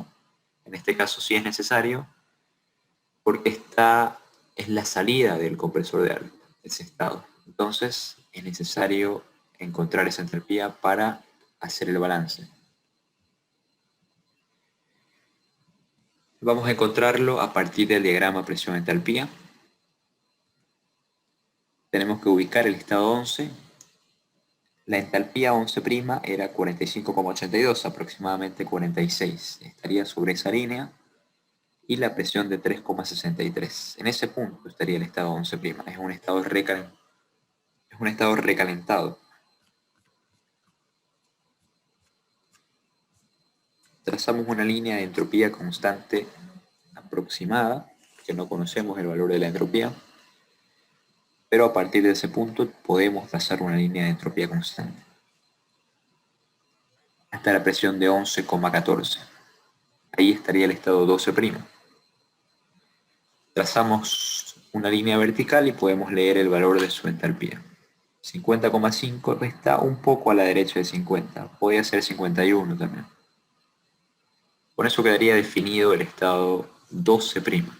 En este caso sí es necesario porque es la salida del compresor de aire, ese estado. Entonces es necesario encontrar esa entalpía para hacer el balance. Vamos a encontrarlo a partir del diagrama presión-entalpía. Tenemos que ubicar el estado 11. La entalpía 11' era 45,82, aproximadamente 46. Estaría sobre esa línea. Y la presión de 3,63. En ese punto estaría el estado 11'. Es un estado recalentado. Trazamos una línea de entropía constante aproximada, que no conocemos el valor de la entropía, pero a partir de ese punto podemos trazar una línea de entropía constante hasta la presión de 11,14. Ahí estaría el estado 12'. Trazamos una línea vertical y podemos leer el valor de su entalpía. 50,5 está un poco a la derecha de 50, podría ser 51 también. Con eso quedaría definido el estado 12'.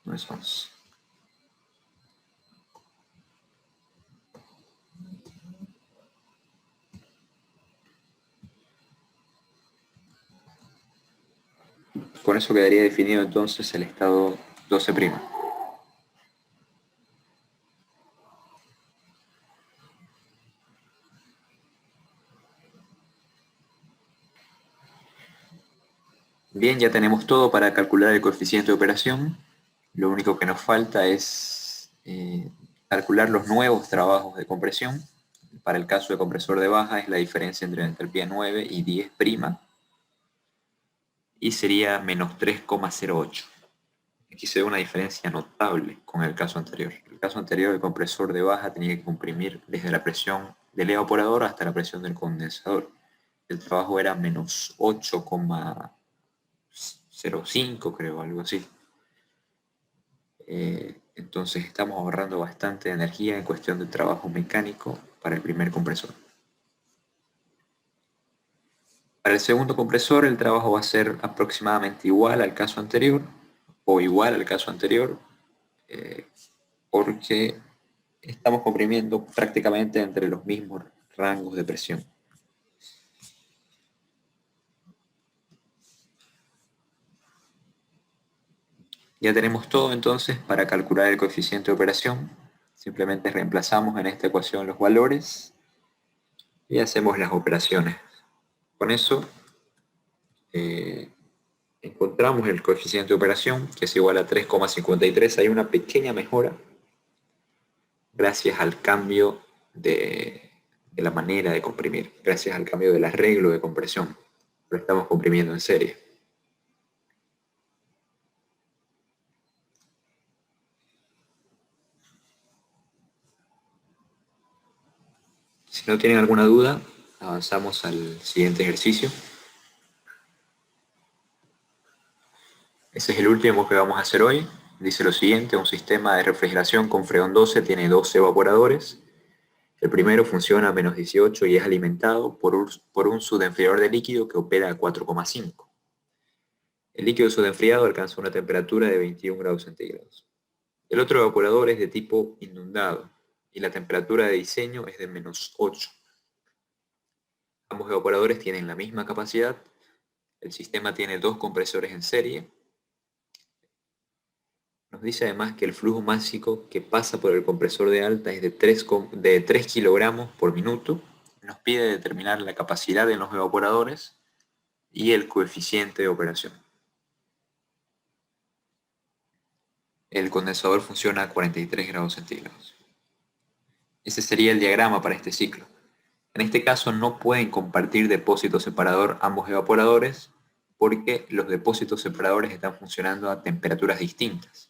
No es 11. Con eso quedaría definido entonces el estado 12'. Bien, ya tenemos todo para calcular el coeficiente de operación. Lo único que nos falta es calcular los nuevos trabajos de compresión. Para el caso de compresor de baja es la diferencia entre la entalpía 9 y 10', y sería menos 3,08. Aquí se ve una diferencia notable con el caso anterior. En el caso anterior, el compresor de baja tenía que comprimir desde la presión del evaporador hasta la presión del condensador. El trabajo era menos 8,05, creo, algo así. Entonces estamos ahorrando bastante energía en cuestión de trabajo mecánico para el primer compresor. Para el segundo compresor el trabajo va a ser aproximadamente igual al caso anterior, o igual al caso anterior, porque estamos comprimiendo prácticamente entre los mismos rangos de presión. Ya tenemos todo entonces para calcular el coeficiente de operación. Simplemente reemplazamos en esta ecuación los valores y hacemos las operaciones. Con eso encontramos el coeficiente de operación, que es igual a 3,53. Hay una pequeña mejora gracias al cambio de la manera de comprimir, gracias al cambio del arreglo de compresión. Lo estamos comprimiendo en serie. Si no tienen alguna duda, avanzamos al siguiente ejercicio. Ese es el último que vamos a hacer hoy. Dice lo siguiente: un sistema de refrigeración con freón 12 tiene dos evaporadores. El primero funciona a menos 18 y es alimentado por un subenfriador de líquido que opera a 4,5. El líquido subenfriado alcanza una temperatura de 21 grados centígrados. El otro evaporador es de tipo inundado y la temperatura de diseño es de menos 8. Ambos evaporadores tienen la misma capacidad. El sistema tiene dos compresores en serie. Nos dice además que el flujo máximo que pasa por el compresor de alta es de 3 kilogramos por minuto. Nos pide determinar la capacidad de los evaporadores y el coeficiente de operación. El condensador funciona a 43 grados centígrados. Ese sería el diagrama para este ciclo. En este caso no pueden compartir depósito separador ambos evaporadores porque los depósitos separadores están funcionando a temperaturas distintas.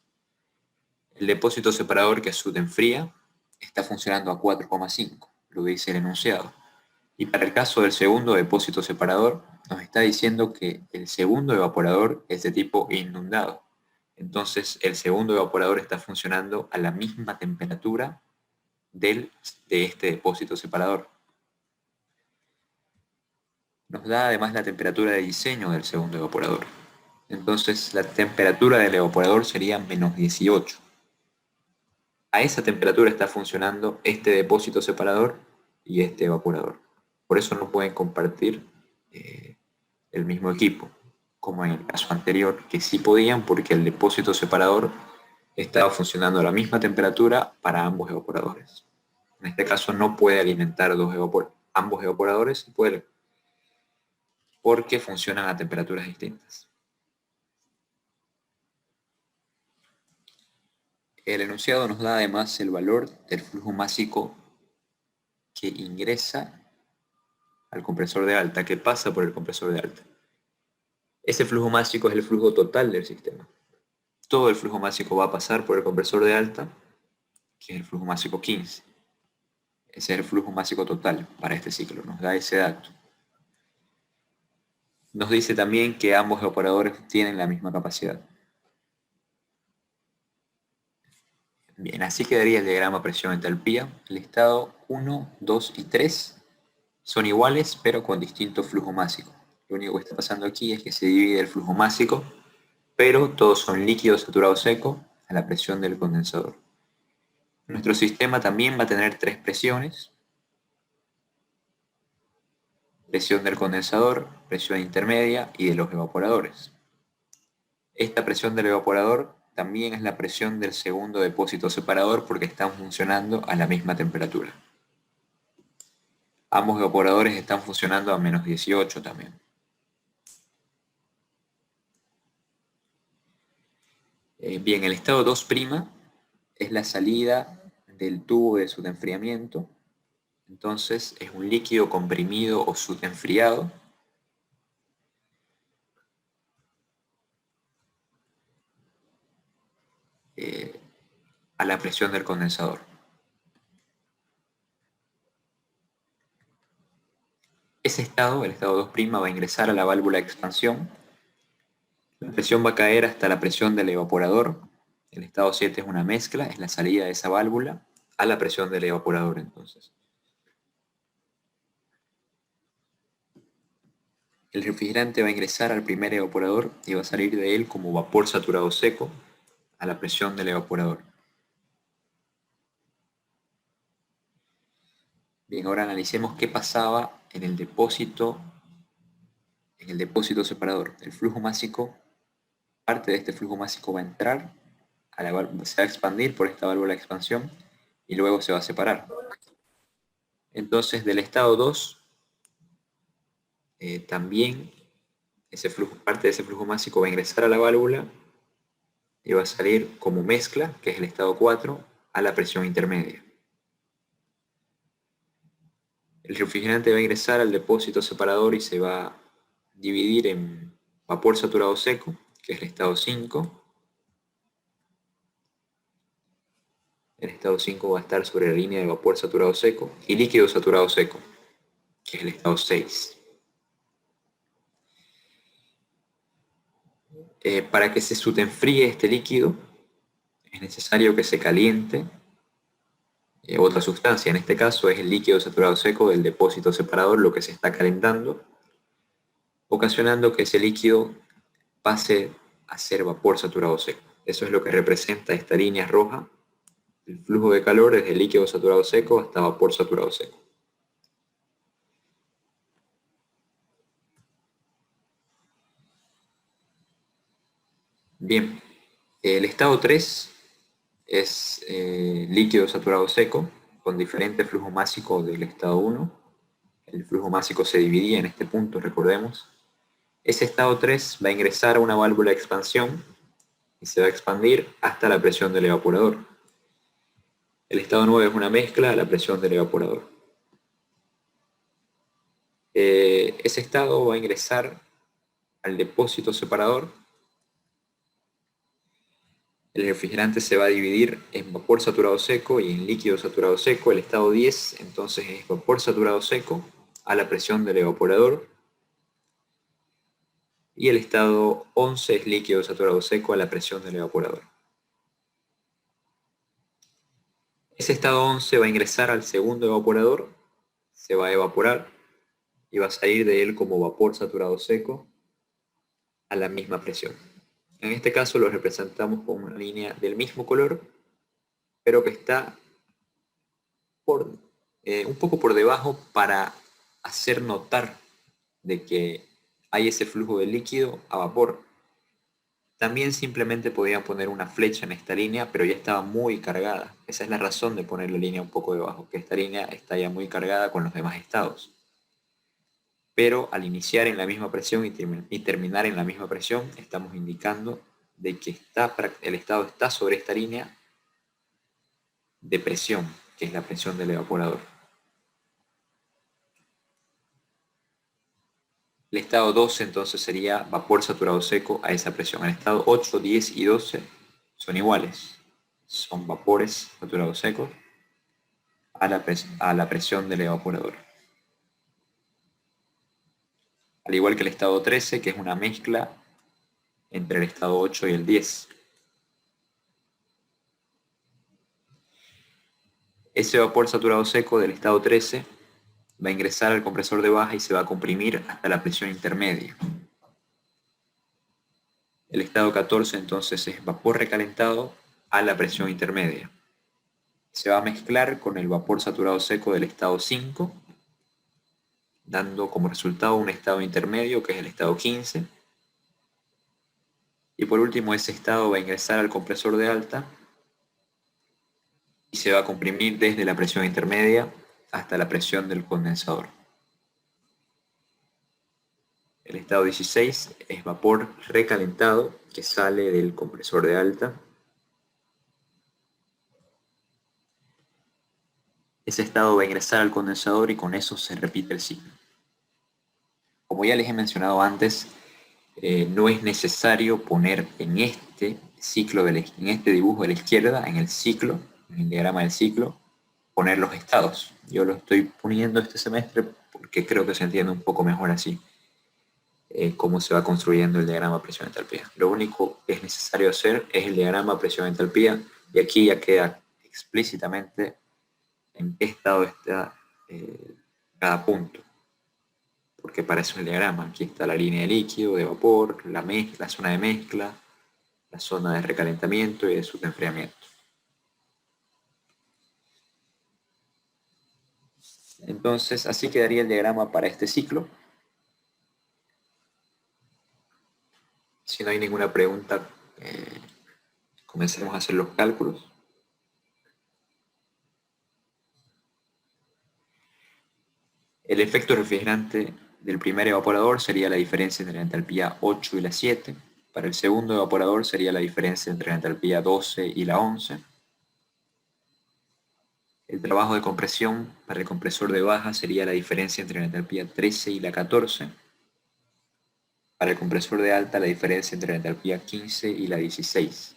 El depósito separador que subenfría está funcionando a 4,5, lo dice el enunciado. Y para el caso del segundo depósito separador, nos está diciendo que el segundo evaporador es de tipo inundado. Entonces el segundo evaporador está funcionando a la misma temperatura de este depósito separador. Nos da además la temperatura de diseño del segundo evaporador. Entonces la temperatura del evaporador sería menos 18. A esa temperatura está funcionando este depósito separador y este evaporador. Por eso no pueden compartir el mismo equipo, como en el caso anterior, que sí podían porque el depósito separador estaba funcionando a la misma temperatura para ambos evaporadores. En este caso no puede alimentar ambos evaporadores, porque funcionan a temperaturas distintas. El enunciado nos da además el valor del flujo másico que ingresa al compresor de alta, que pasa por el compresor de alta. Ese flujo másico es el flujo total del sistema. Todo el flujo másico va a pasar por el compresor de alta, que es el flujo másico 15. Ese es el flujo másico total para este ciclo, nos da ese dato. Nos dice también que ambos evaporadores tienen la misma capacidad. Bien, así quedaría el diagrama presión-entalpía. El estado 1, 2 y 3 son iguales, pero con distinto flujo másico. Lo único que está pasando aquí es que se divide el flujo másico, pero todos son líquidos saturados seco, la presión del condensador. Nuestro sistema también va a tener tres presiones: presión del condensador, presión intermedia y de los evaporadores. Esta presión del evaporador también es la presión del segundo depósito separador porque están funcionando a la misma temperatura. Ambos evaporadores están funcionando a menos 18 también. Bien, el estado 2' es la salida del tubo de subenfriamiento. Entonces es un líquido comprimido o subenfriado a la presión del condensador. Ese estado, el estado 2' va a ingresar a la válvula de expansión. La presión va a caer hasta la presión del evaporador. El estado 7 es una mezcla, es la salida de esa válvula a la presión del evaporador entonces. El refrigerante va a ingresar al primer evaporador y va a salir de él como vapor saturado seco a la presión del evaporador. Bien, ahora analicemos qué pasaba en el depósito separador. El flujo másico, parte de este flujo másico va a entrar, se va a expandir por esta válvula de expansión y luego se va a separar. Entonces del estado 2, también parte de ese flujo másico va a ingresar a la válvula y va a salir como mezcla, que es el estado 4, a la presión intermedia. El refrigerante va a ingresar al depósito separador y se va a dividir en vapor saturado seco, que es el estado 5. El estado 5 va a estar sobre la línea de vapor saturado seco, y líquido saturado seco, que es el estado 6. Para que se subenfríe este líquido, es necesario que se caliente otra sustancia. En este caso es el líquido saturado seco del depósito separador lo que se está calentando, ocasionando que ese líquido pase a ser vapor saturado seco. Eso es lo que representa esta línea roja, el flujo de calor desde el líquido saturado seco hasta vapor saturado seco. Bien, el estado 3 es líquido saturado seco, con diferente flujo másico del estado 1. El flujo másico se dividía en este punto, recordemos. Ese estado 3 va a ingresar a una válvula de expansión y se va a expandir hasta la presión del evaporador. El estado 9 es una mezcla a la presión del evaporador. Ese estado va a ingresar al depósito separador. El refrigerante se va a dividir en vapor saturado seco y en líquido saturado seco. El estado 10 entonces es vapor saturado seco a la presión del evaporador. Y el estado 11 es líquido saturado seco a la presión del evaporador. Ese estado 11 va a ingresar al segundo evaporador, se va a evaporar y va a salir de él como vapor saturado seco a la misma presión. En este caso lo representamos con una línea del mismo color, pero que está un poco por debajo para hacer notar de que hay ese flujo de líquido a vapor. También simplemente podían poner una flecha en esta línea, pero ya estaba muy cargada. Esa es la razón de poner la línea un poco debajo, que esta línea está ya muy cargada con los demás estados. Pero al iniciar en la misma presión y terminar en la misma presión, estamos indicando de que el estado está sobre esta línea de presión, que es la presión del evaporador. El estado 12 entonces sería vapor saturado seco a esa presión. El estado 8, 10 y 12 son iguales. Son vapores saturados secos a la presión del evaporador. Al igual que el estado 13, que es una mezcla entre el estado 8 y el 10. Ese vapor saturado seco del estado 13 va a ingresar al compresor de baja y se va a comprimir hasta la presión intermedia. El estado 14 entonces es vapor recalentado a la presión intermedia. Se va a mezclar con el vapor saturado seco del estado 5, dando como resultado un estado intermedio que es el estado 15. Y por último ese estado va a ingresar al compresor de alta y se va a comprimir desde la presión intermedia hasta la presión del condensador. El estado 16 es vapor recalentado que sale del compresor de alta. Ese estado va a ingresar al condensador y con eso se repite el ciclo. Como ya les he mencionado antes, no es necesario poner en este ciclo, en este dibujo de la izquierda, en el ciclo, en el diagrama del ciclo, poner los estados. Yo lo estoy poniendo este semestre porque creo que se entiende un poco mejor así cómo se va construyendo el diagrama presión-entalpía. Lo único que es necesario hacer es el diagrama presión-entalpía y aquí ya queda explícitamente en qué estado está cada punto, porque para eso es el diagrama. Aquí está la línea de líquido, de vapor, la zona de mezcla, la zona de recalentamiento y de subenfriamiento. Entonces, así quedaría el diagrama para este ciclo. Si no hay ninguna pregunta, comencemos a hacer los cálculos. El efecto refrigerante del primer evaporador sería la diferencia entre la entalpía 8 y la 7. Para el segundo evaporador sería la diferencia entre la entalpía 12 y la 11. El trabajo de compresión para el compresor de baja sería la diferencia entre la entalpía 13 y la 14. Para el compresor de alta, la diferencia entre la entalpía 15 y la 16.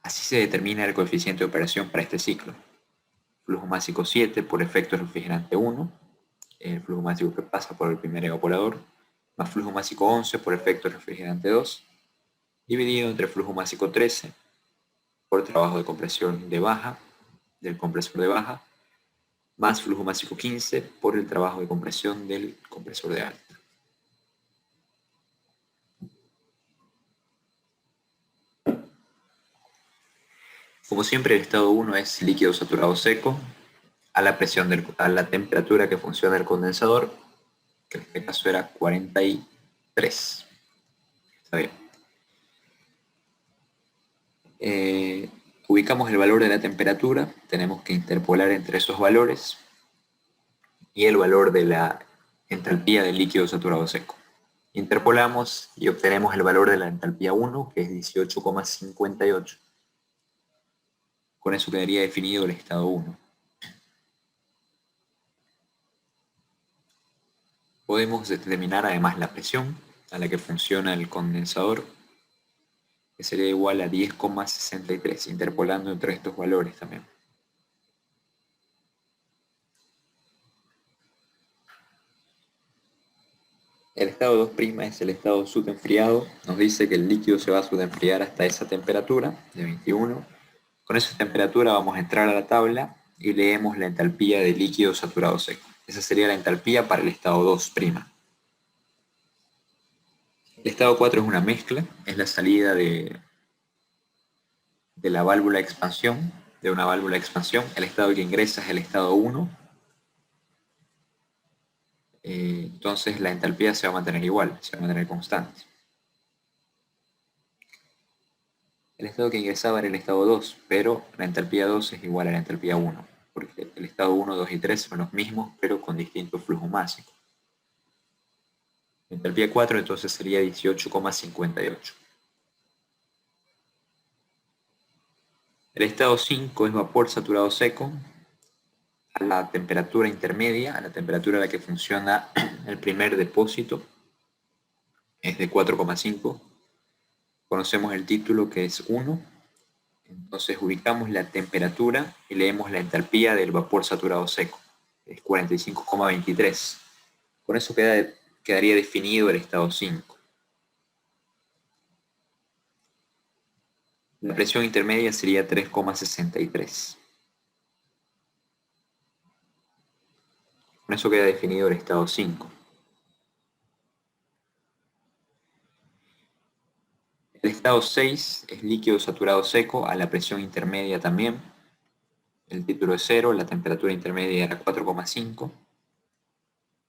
Así se determina el coeficiente de operación para este ciclo. Flujo másico 7 por efecto refrigerante 1, el flujo másico que pasa por el primer evaporador, más flujo másico 11 por efecto refrigerante 2, dividido entre flujo másico 13 por trabajo de compresión de baja, del compresor de baja, más flujo másico 15 por el trabajo de compresión del compresor de alta. Como siempre, el estado 1 es líquido saturado seco a la temperatura que funciona el condensador, que en este caso era 43. Está bien. Ubicamos el valor de la temperatura, tenemos que interpolar entre esos valores y el valor de la entalpía del líquido saturado seco. Interpolamos y obtenemos el valor de la entalpía 1, que es 18,58. Con eso quedaría definido el estado 1. Podemos determinar además la presión a la que funciona el condensador, que sería igual a 10,63, interpolando entre estos valores también. El estado 2' es el estado subenfriado. Nos dice que el líquido se va a subenfriar hasta esa temperatura de 21. Con esa temperatura vamos a entrar a la tabla y leemos la entalpía de líquido saturado seco. Esa sería la entalpía para el estado 2'. El estado 4 es una mezcla, es la salida de la válvula de expansión, de una válvula de expansión. El estado que ingresa es el estado 1. Entonces la entalpía se va a mantener igual, se va a mantener constante. El estado que ingresaba era el estado 2, pero la entalpía 2 es igual a la entalpía 1, porque el estado 1, 2 y 3 son los mismos, pero con distinto flujo másico. La entalpía 4 entonces sería 18,58. El estado 5 es vapor saturado seco a la temperatura intermedia, a la temperatura a la que funciona el primer depósito, es de 4,5. Conocemos el título que es 1, entonces ubicamos la temperatura y leemos la entalpía del vapor saturado seco, es 45,23. Con eso quedaría definido el estado 5. La presión intermedia sería 3,63. Con eso queda definido el estado 5. El estado 6 es líquido saturado seco a la presión intermedia también. El título es 0, la temperatura intermedia era 4,5.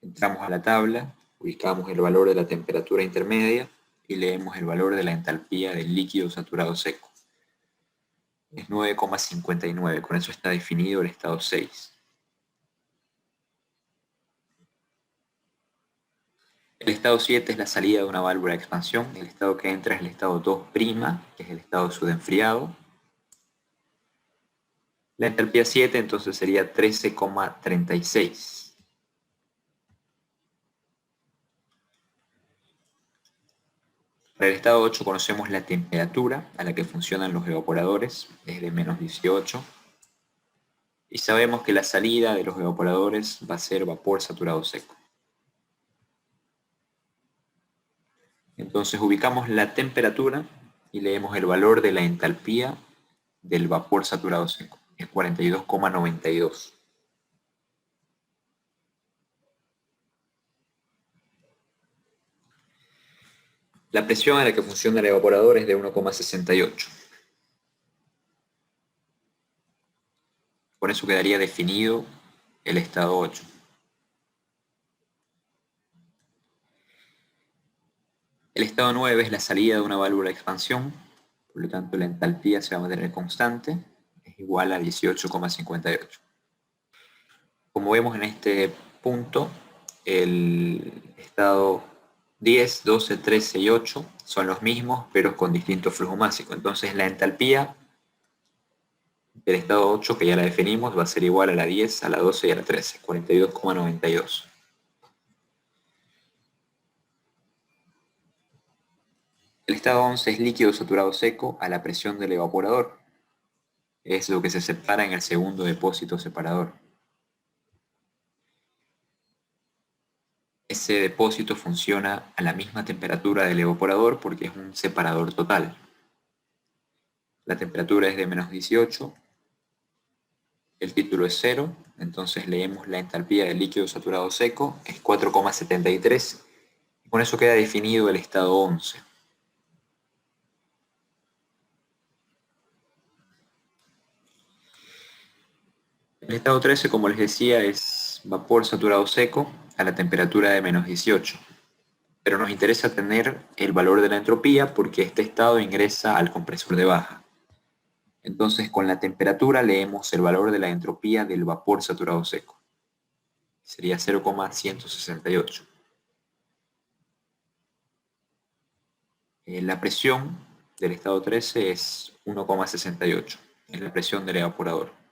Entramos a la tabla, ubicamos el valor de la temperatura intermedia y leemos el valor de la entalpía del líquido saturado seco. Es 9,59, con eso está definido el estado 6. El estado 7 es la salida de una válvula de expansión. El estado que entra es el estado 2', que es el estado subenfriado. La entalpía 7 entonces sería 13,36. Para el estado 8 conocemos la temperatura a la que funcionan los evaporadores, es de menos 18. Y sabemos que la salida de los evaporadores va a ser vapor saturado seco. Entonces ubicamos la temperatura y leemos el valor de la entalpía del vapor saturado seco. Es 42,92. La presión a la que funciona el evaporador es de 1,68. Por eso quedaría definido el estado 8. El estado 9 es la salida de una válvula de expansión, por lo tanto la entalpía se va a mantener constante, es igual a 18,58. Como vemos en este punto, el estado 10, 12, 13 y 8 son los mismos, pero con distinto flujo másico. Entonces la entalpía del estado 8, que ya la definimos, va a ser igual a la 10, a la 12 y a la 13, 42,92. El estado 11 es líquido saturado seco a la presión del evaporador. Es lo que se separa en el segundo depósito separador. Ese depósito funciona a la misma temperatura del evaporador porque es un separador total. La temperatura es de menos 18, el título es 0, entonces leemos la entalpía del líquido saturado seco, es 4,73, y con eso queda definido el estado 11. El estado 13, como les decía, es vapor saturado seco a la temperatura de menos 18. Pero nos interesa tener el valor de la entropía porque este estado ingresa al compresor de baja. Entonces, con la temperatura leemos el valor de la entropía del vapor saturado seco. Sería 0,168. La presión del estado 13 es 1,68. Es la presión del evaporador.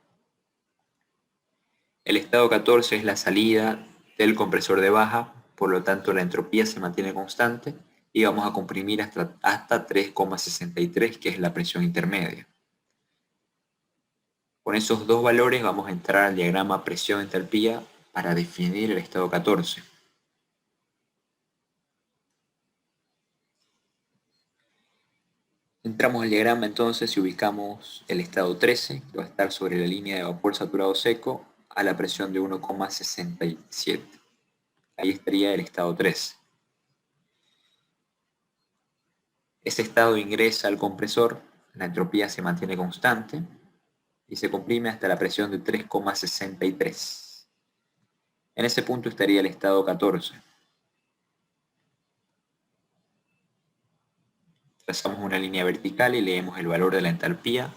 El estado 14 es la salida del compresor de baja, por lo tanto la entropía se mantiene constante y vamos a comprimir hasta 3,63, que es la presión intermedia. Con esos dos valores vamos a entrar al diagrama presión-entalpía para definir el estado 14. Entramos al diagrama entonces y ubicamos el estado 13, que va a estar sobre la línea de vapor saturado seco a la presión de 1,67. Ahí estaría el estado 13. Ese estado ingresa al compresor, la entropía se mantiene constante y se comprime hasta la presión de 3,63. En ese punto estaría el estado 14. Trazamos una línea vertical y leemos el valor de la entalpía.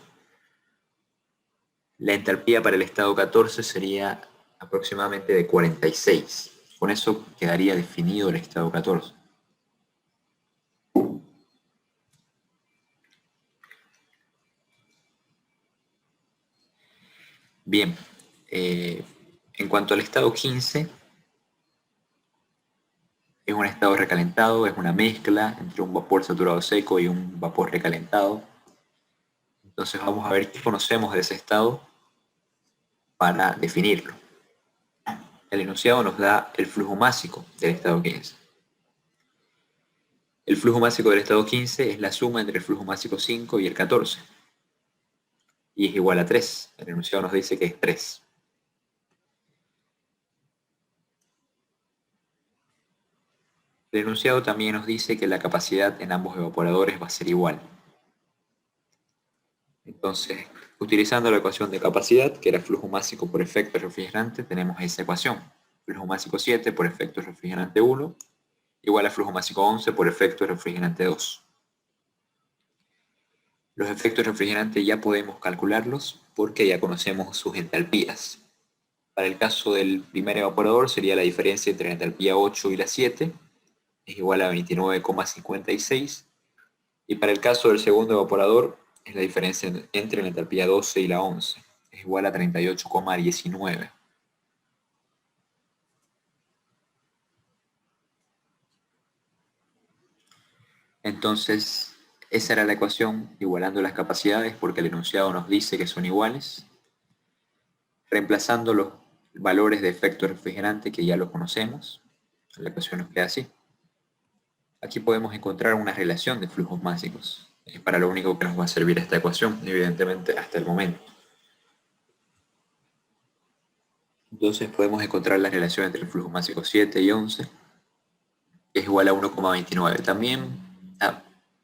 La entalpía para el estado 14 sería aproximadamente de 46. Con eso quedaría definido el estado 14. Bien, en cuanto al estado 15, es un estado recalentado, es una mezcla entre un vapor saturado seco y un vapor recalentado. Entonces vamos a ver qué conocemos de ese estado para definirlo. El enunciado nos da el flujo másico del estado 15. El flujo másico del estado 15 es la suma entre el flujo másico 5 y el 14. Y es igual a 3. El enunciado nos dice que es 3. El enunciado también nos dice que la capacidad en ambos evaporadores va a ser igual. Entonces, utilizando la ecuación de capacidad, que era flujo másico por efecto refrigerante, tenemos esa ecuación. Flujo másico 7 por efecto refrigerante 1 igual a flujo másico 11 por efecto refrigerante 2. Los efectos refrigerantes ya podemos calcularlos porque ya conocemos sus entalpías. Para el caso del primer evaporador sería la diferencia entre la entalpía 8 y la 7, es igual a 29,56. Y para el caso del segundo evaporador es la diferencia entre la entalpía 12 y la 11, es igual a 38,19. Entonces, esa era la ecuación igualando las capacidades porque el enunciado nos dice que son iguales. Reemplazando los valores de efecto refrigerante que ya lo conocemos, la ecuación nos queda así. Aquí podemos encontrar una relación de flujos máxicos. Es para lo único que nos va a servir esta ecuación, evidentemente, hasta el momento. Entonces podemos encontrar la relación entre el flujo másico 7 y 11, que es igual a 1,29. También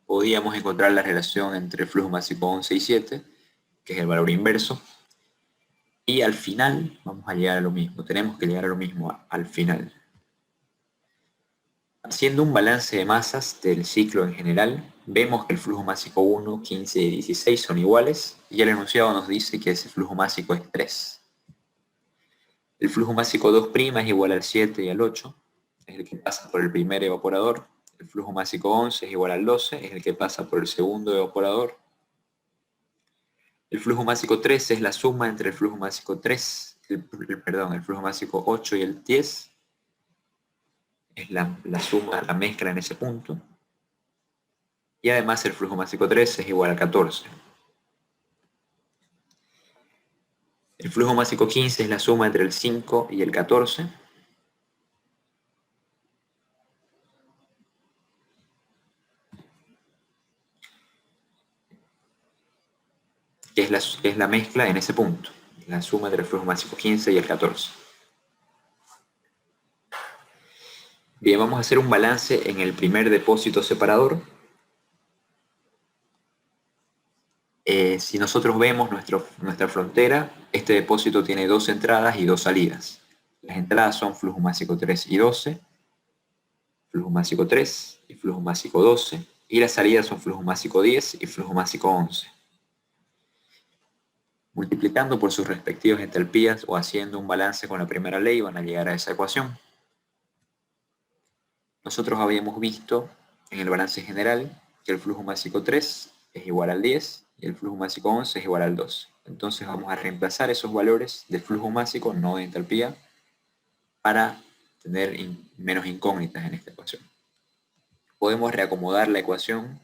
podíamos encontrar la relación entre el flujo másico 11 y 7, que es el valor inverso. Y al final vamos a llegar a lo mismo. Tenemos que llegar a lo mismo al final. Haciendo un balance de masas del ciclo en general, vemos que el flujo másico 1, 15 y 16 son iguales, y el enunciado nos dice que ese flujo másico es 3. El flujo másico 'es igual al 7 y al 8, es el que pasa por el primer evaporador. El flujo másico 11 es igual al 12, es el que pasa por el segundo evaporador. El flujo másico 13 es la suma entre el flujo másico 3, el flujo másico 8 y el 10. Es la suma, la mezcla en ese punto. Y además el flujo másico 13 es igual a 14. El flujo másico 15 es la suma entre el 5 y el 14. Que es la mezcla en ese punto. La suma entre el flujo másico 15 y el 14. Bien, vamos a hacer un balance en el primer depósito separador. Si nosotros vemos nuestra frontera, este depósito tiene 2 entradas y 2 salidas. Las entradas son flujo másico 3 y 12, flujo másico 3 y flujo másico 12, y las salidas son flujo másico 10 y flujo másico 11. Multiplicando por sus respectivas entalpías o haciendo un balance con la primera ley van a llegar a esa ecuación. Nosotros habíamos visto en el balance general que el flujo másico 3 es igual al 10 y el flujo másico 11 es igual al 12. Entonces vamos a reemplazar esos valores de flujo másico, no de entalpía, para tener menos incógnitas en esta ecuación. Podemos reacomodar la ecuación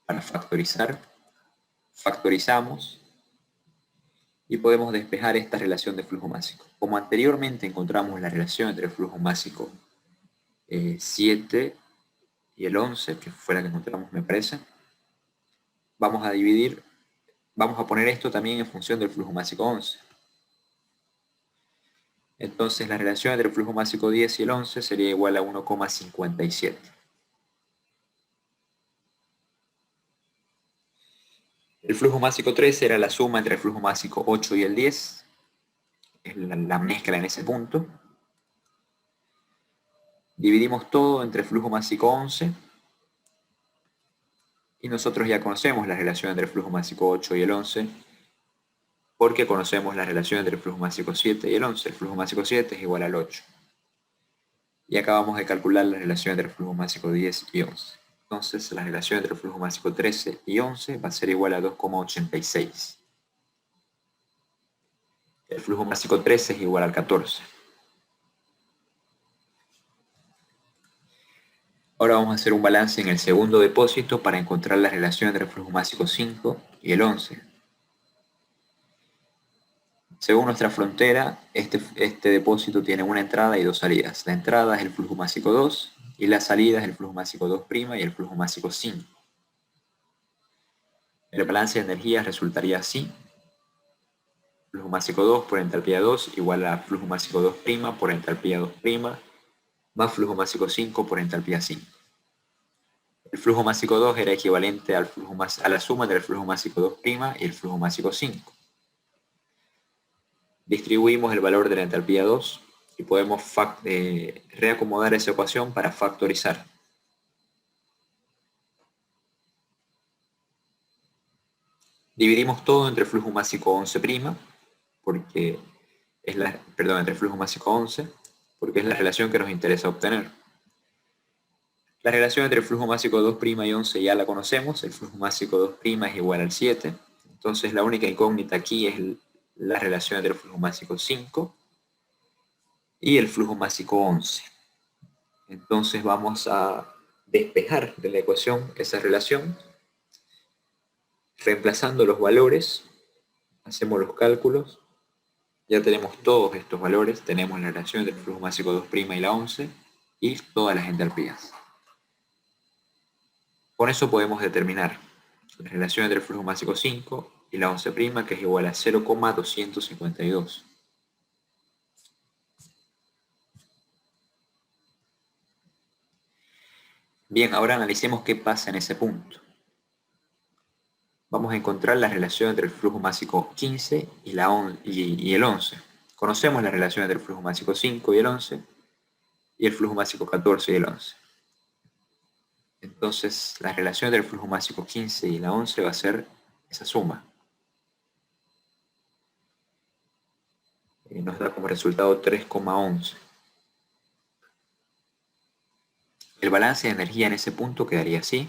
para factorizar. Factorizamos y podemos despejar esta relación de flujo másico. Como anteriormente encontramos la relación entre el flujo másico 7 y el 11, que fue la que encontramos, me parece, vamos a poner esto también en función del flujo másico 11. Entonces la relación entre el flujo másico 10 y el 11 sería igual a 1,57. El flujo másico 13 era la suma entre el flujo másico 8 y el 10, es la mezcla en ese punto. Dividimos todo entre el flujo másico 11 y nosotros ya conocemos la relación entre el flujo másico 8 y el 11 porque conocemos la relación entre el flujo másico 7 y el 11. El flujo másico 7 es igual al 8. Y acabamos de calcular la relación entre el flujo másico 10 y 11. Entonces la relación entre el flujo másico 13 y 11 va a ser igual a 2,86. El flujo másico 13 es igual al 14. Ahora vamos a hacer un balance en el segundo depósito para encontrar la relación entre el flujo másico 5 y el 11. Según nuestra frontera, este depósito tiene una entrada y 2 salidas. La entrada es el flujo másico 2 y la salida es el flujo másico 2' y el flujo másico 5. El balance de energías resultaría así. Flujo másico 2 por entalpía 2 igual a flujo másico 2' por entalpía 2'. más flujo másico 5 por entalpía 5. El flujo másico 2 era equivalente a la suma del flujo másico 2' y el flujo másico 5. Distribuimos el valor de la entalpía 2 y podemos reacomodar esa ecuación para factorizar. Dividimos todo entre flujo másico 11', porque es entre flujo másico 11, porque es la relación que nos interesa obtener. La relación entre el flujo másico 2' y 11 ya la conocemos, el flujo másico 2' es igual al 7, entonces la única incógnita aquí es la relación entre el flujo másico 5 y el flujo másico 11. Entonces vamos a despejar de la ecuación esa relación, reemplazando los valores, hacemos los cálculos, ya tenemos todos estos valores, tenemos la relación entre el flujo másico 2' y la 11 y todas las entalpías. Con eso podemos determinar la relación entre el flujo másico 5 y la 11', que es igual a 0,252. Bien, ahora analicemos qué pasa en ese punto. Vamos a encontrar la relación entre el flujo másico 15 y el 11. Conocemos la relación entre el flujo másico 5 y el 11 y el flujo másico 14 y el 11. Entonces, la relación entre el flujo másico 15 y la 11 va a ser esa suma. Nos da como resultado 3,11. El balance de energía en ese punto quedaría así.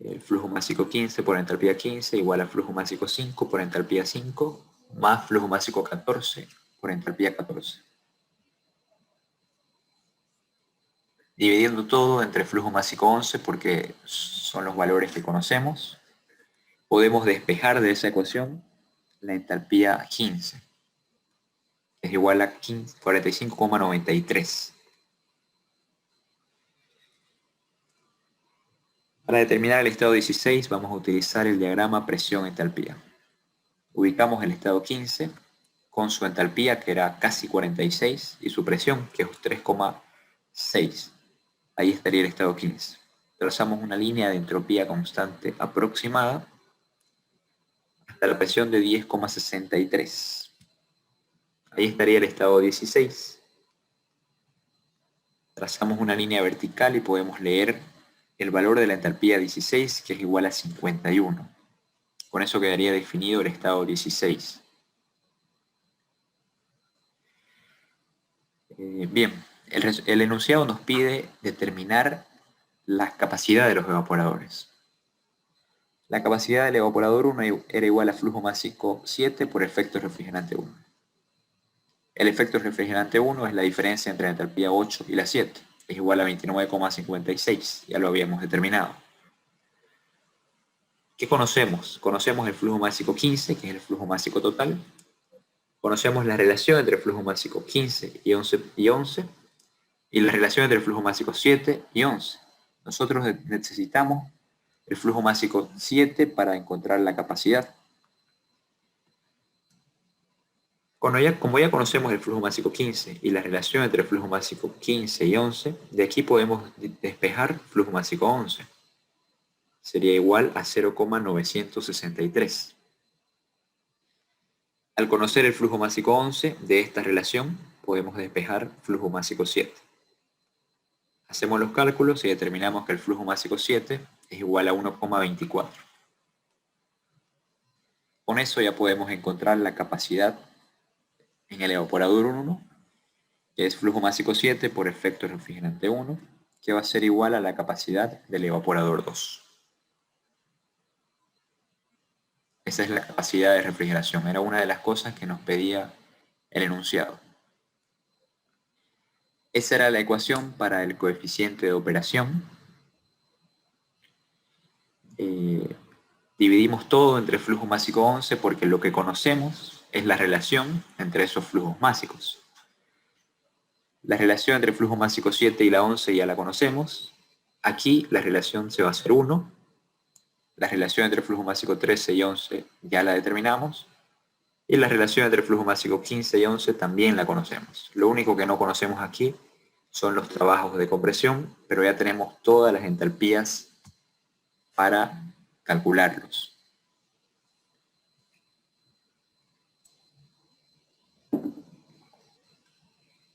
El flujo másico 15 por entalpía 15 igual a flujo másico 5 por entalpía 5 más flujo másico 14 por entalpía 14. Dividiendo todo entre flujo másico 11 porque son los valores que conocemos, podemos despejar de esa ecuación la entalpía 15, que es igual a 45,93. Para determinar el estado 16 vamos a utilizar el diagrama presión-entalpía. Ubicamos el estado 15 con su entalpía, que era casi 46, y su presión, que es 3,6. Ahí estaría el estado 15. Trazamos una línea de entropía constante aproximada hasta la presión de 10,63. Ahí estaría el estado 16. Trazamos una línea vertical y podemos leer el valor de la entalpía 16, que es igual a 51. Con eso quedaría definido el estado 16. Bien, el enunciado nos pide determinar la capacidad de los evaporadores. La capacidad del evaporador 1 era igual a flujo másico 7 por efecto refrigerante 1. El efecto refrigerante 1 es la diferencia entre la entalpía 8 y la 7. Es igual a 29,56, ya lo habíamos determinado. ¿Qué conocemos? Conocemos el flujo másico 15, que es el flujo másico total. Conocemos la relación entre el flujo másico 15 y 11 y la relación entre el flujo másico 7 y 11. Nosotros necesitamos el flujo másico 7 para encontrar la capacidad. Como ya conocemos el flujo másico 15 y la relación entre el flujo másico 15 y 11, de aquí podemos despejar flujo másico 11. Sería igual a 0,963. Al conocer el flujo másico 11 de esta relación, podemos despejar flujo másico 7. Hacemos los cálculos y determinamos que el flujo másico 7 es igual a 1,24. Con eso ya podemos encontrar la capacidad en el evaporador 1, que es flujo másico 7 por efecto refrigerante 1, que va a ser igual a la capacidad del evaporador 2. Esa es la capacidad de refrigeración. Era una de las cosas que nos pedía el enunciado. Esa era la ecuación para el coeficiente de operación. Dividimos todo entre flujo másico 11 porque lo que conocemos es la relación entre esos flujos másicos. La relación entre el flujo másico 7 y la 11 ya la conocemos. Aquí la relación se va a hacer 1. La relación entre el flujo másico 13 y 11 ya la determinamos. Y la relación entre el flujo másico 15 y 11 también la conocemos. Lo único que no conocemos aquí son los trabajos de compresión, pero ya tenemos todas las entalpías para calcularlos.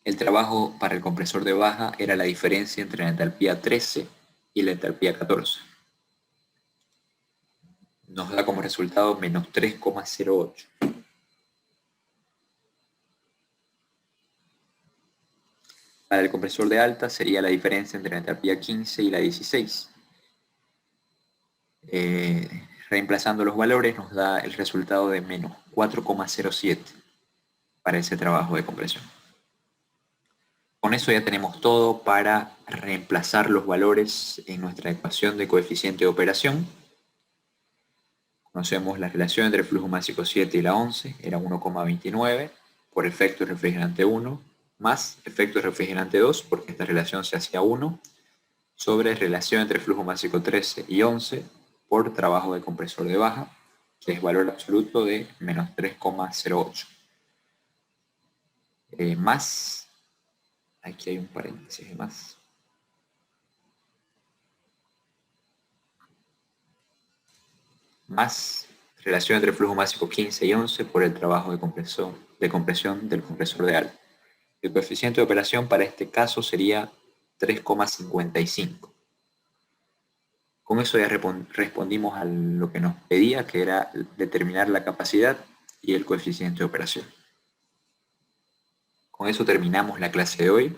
El trabajo para el compresor de baja era la diferencia entre la entalpía 13 y la entalpía 14. Nos da como resultado menos 3,08. Para el compresor de alta sería la diferencia entre la entalpía 15 y la 16. Reemplazando los valores nos da el resultado de menos 4,07 para ese trabajo de compresión. Con eso ya tenemos todo para reemplazar los valores en nuestra ecuación de coeficiente de operación. Conocemos la relación entre el flujo másico 7 y la 11, era 1,29 por efecto de refrigerante 1 más efecto de refrigerante 2, porque esta relación se hacía 1, sobre relación entre flujo másico 13 y 11 por trabajo de compresor de baja, que es valor absoluto de menos 3,08. Más, aquí hay un paréntesis de más relación entre flujo másico 15 y 11 por el trabajo de compresión del compresor de alta. El coeficiente de operación para este caso sería 3,55. Con eso ya respondimos a lo que nos pedía, que era determinar la capacidad y el coeficiente de operación. Con eso terminamos la clase de hoy.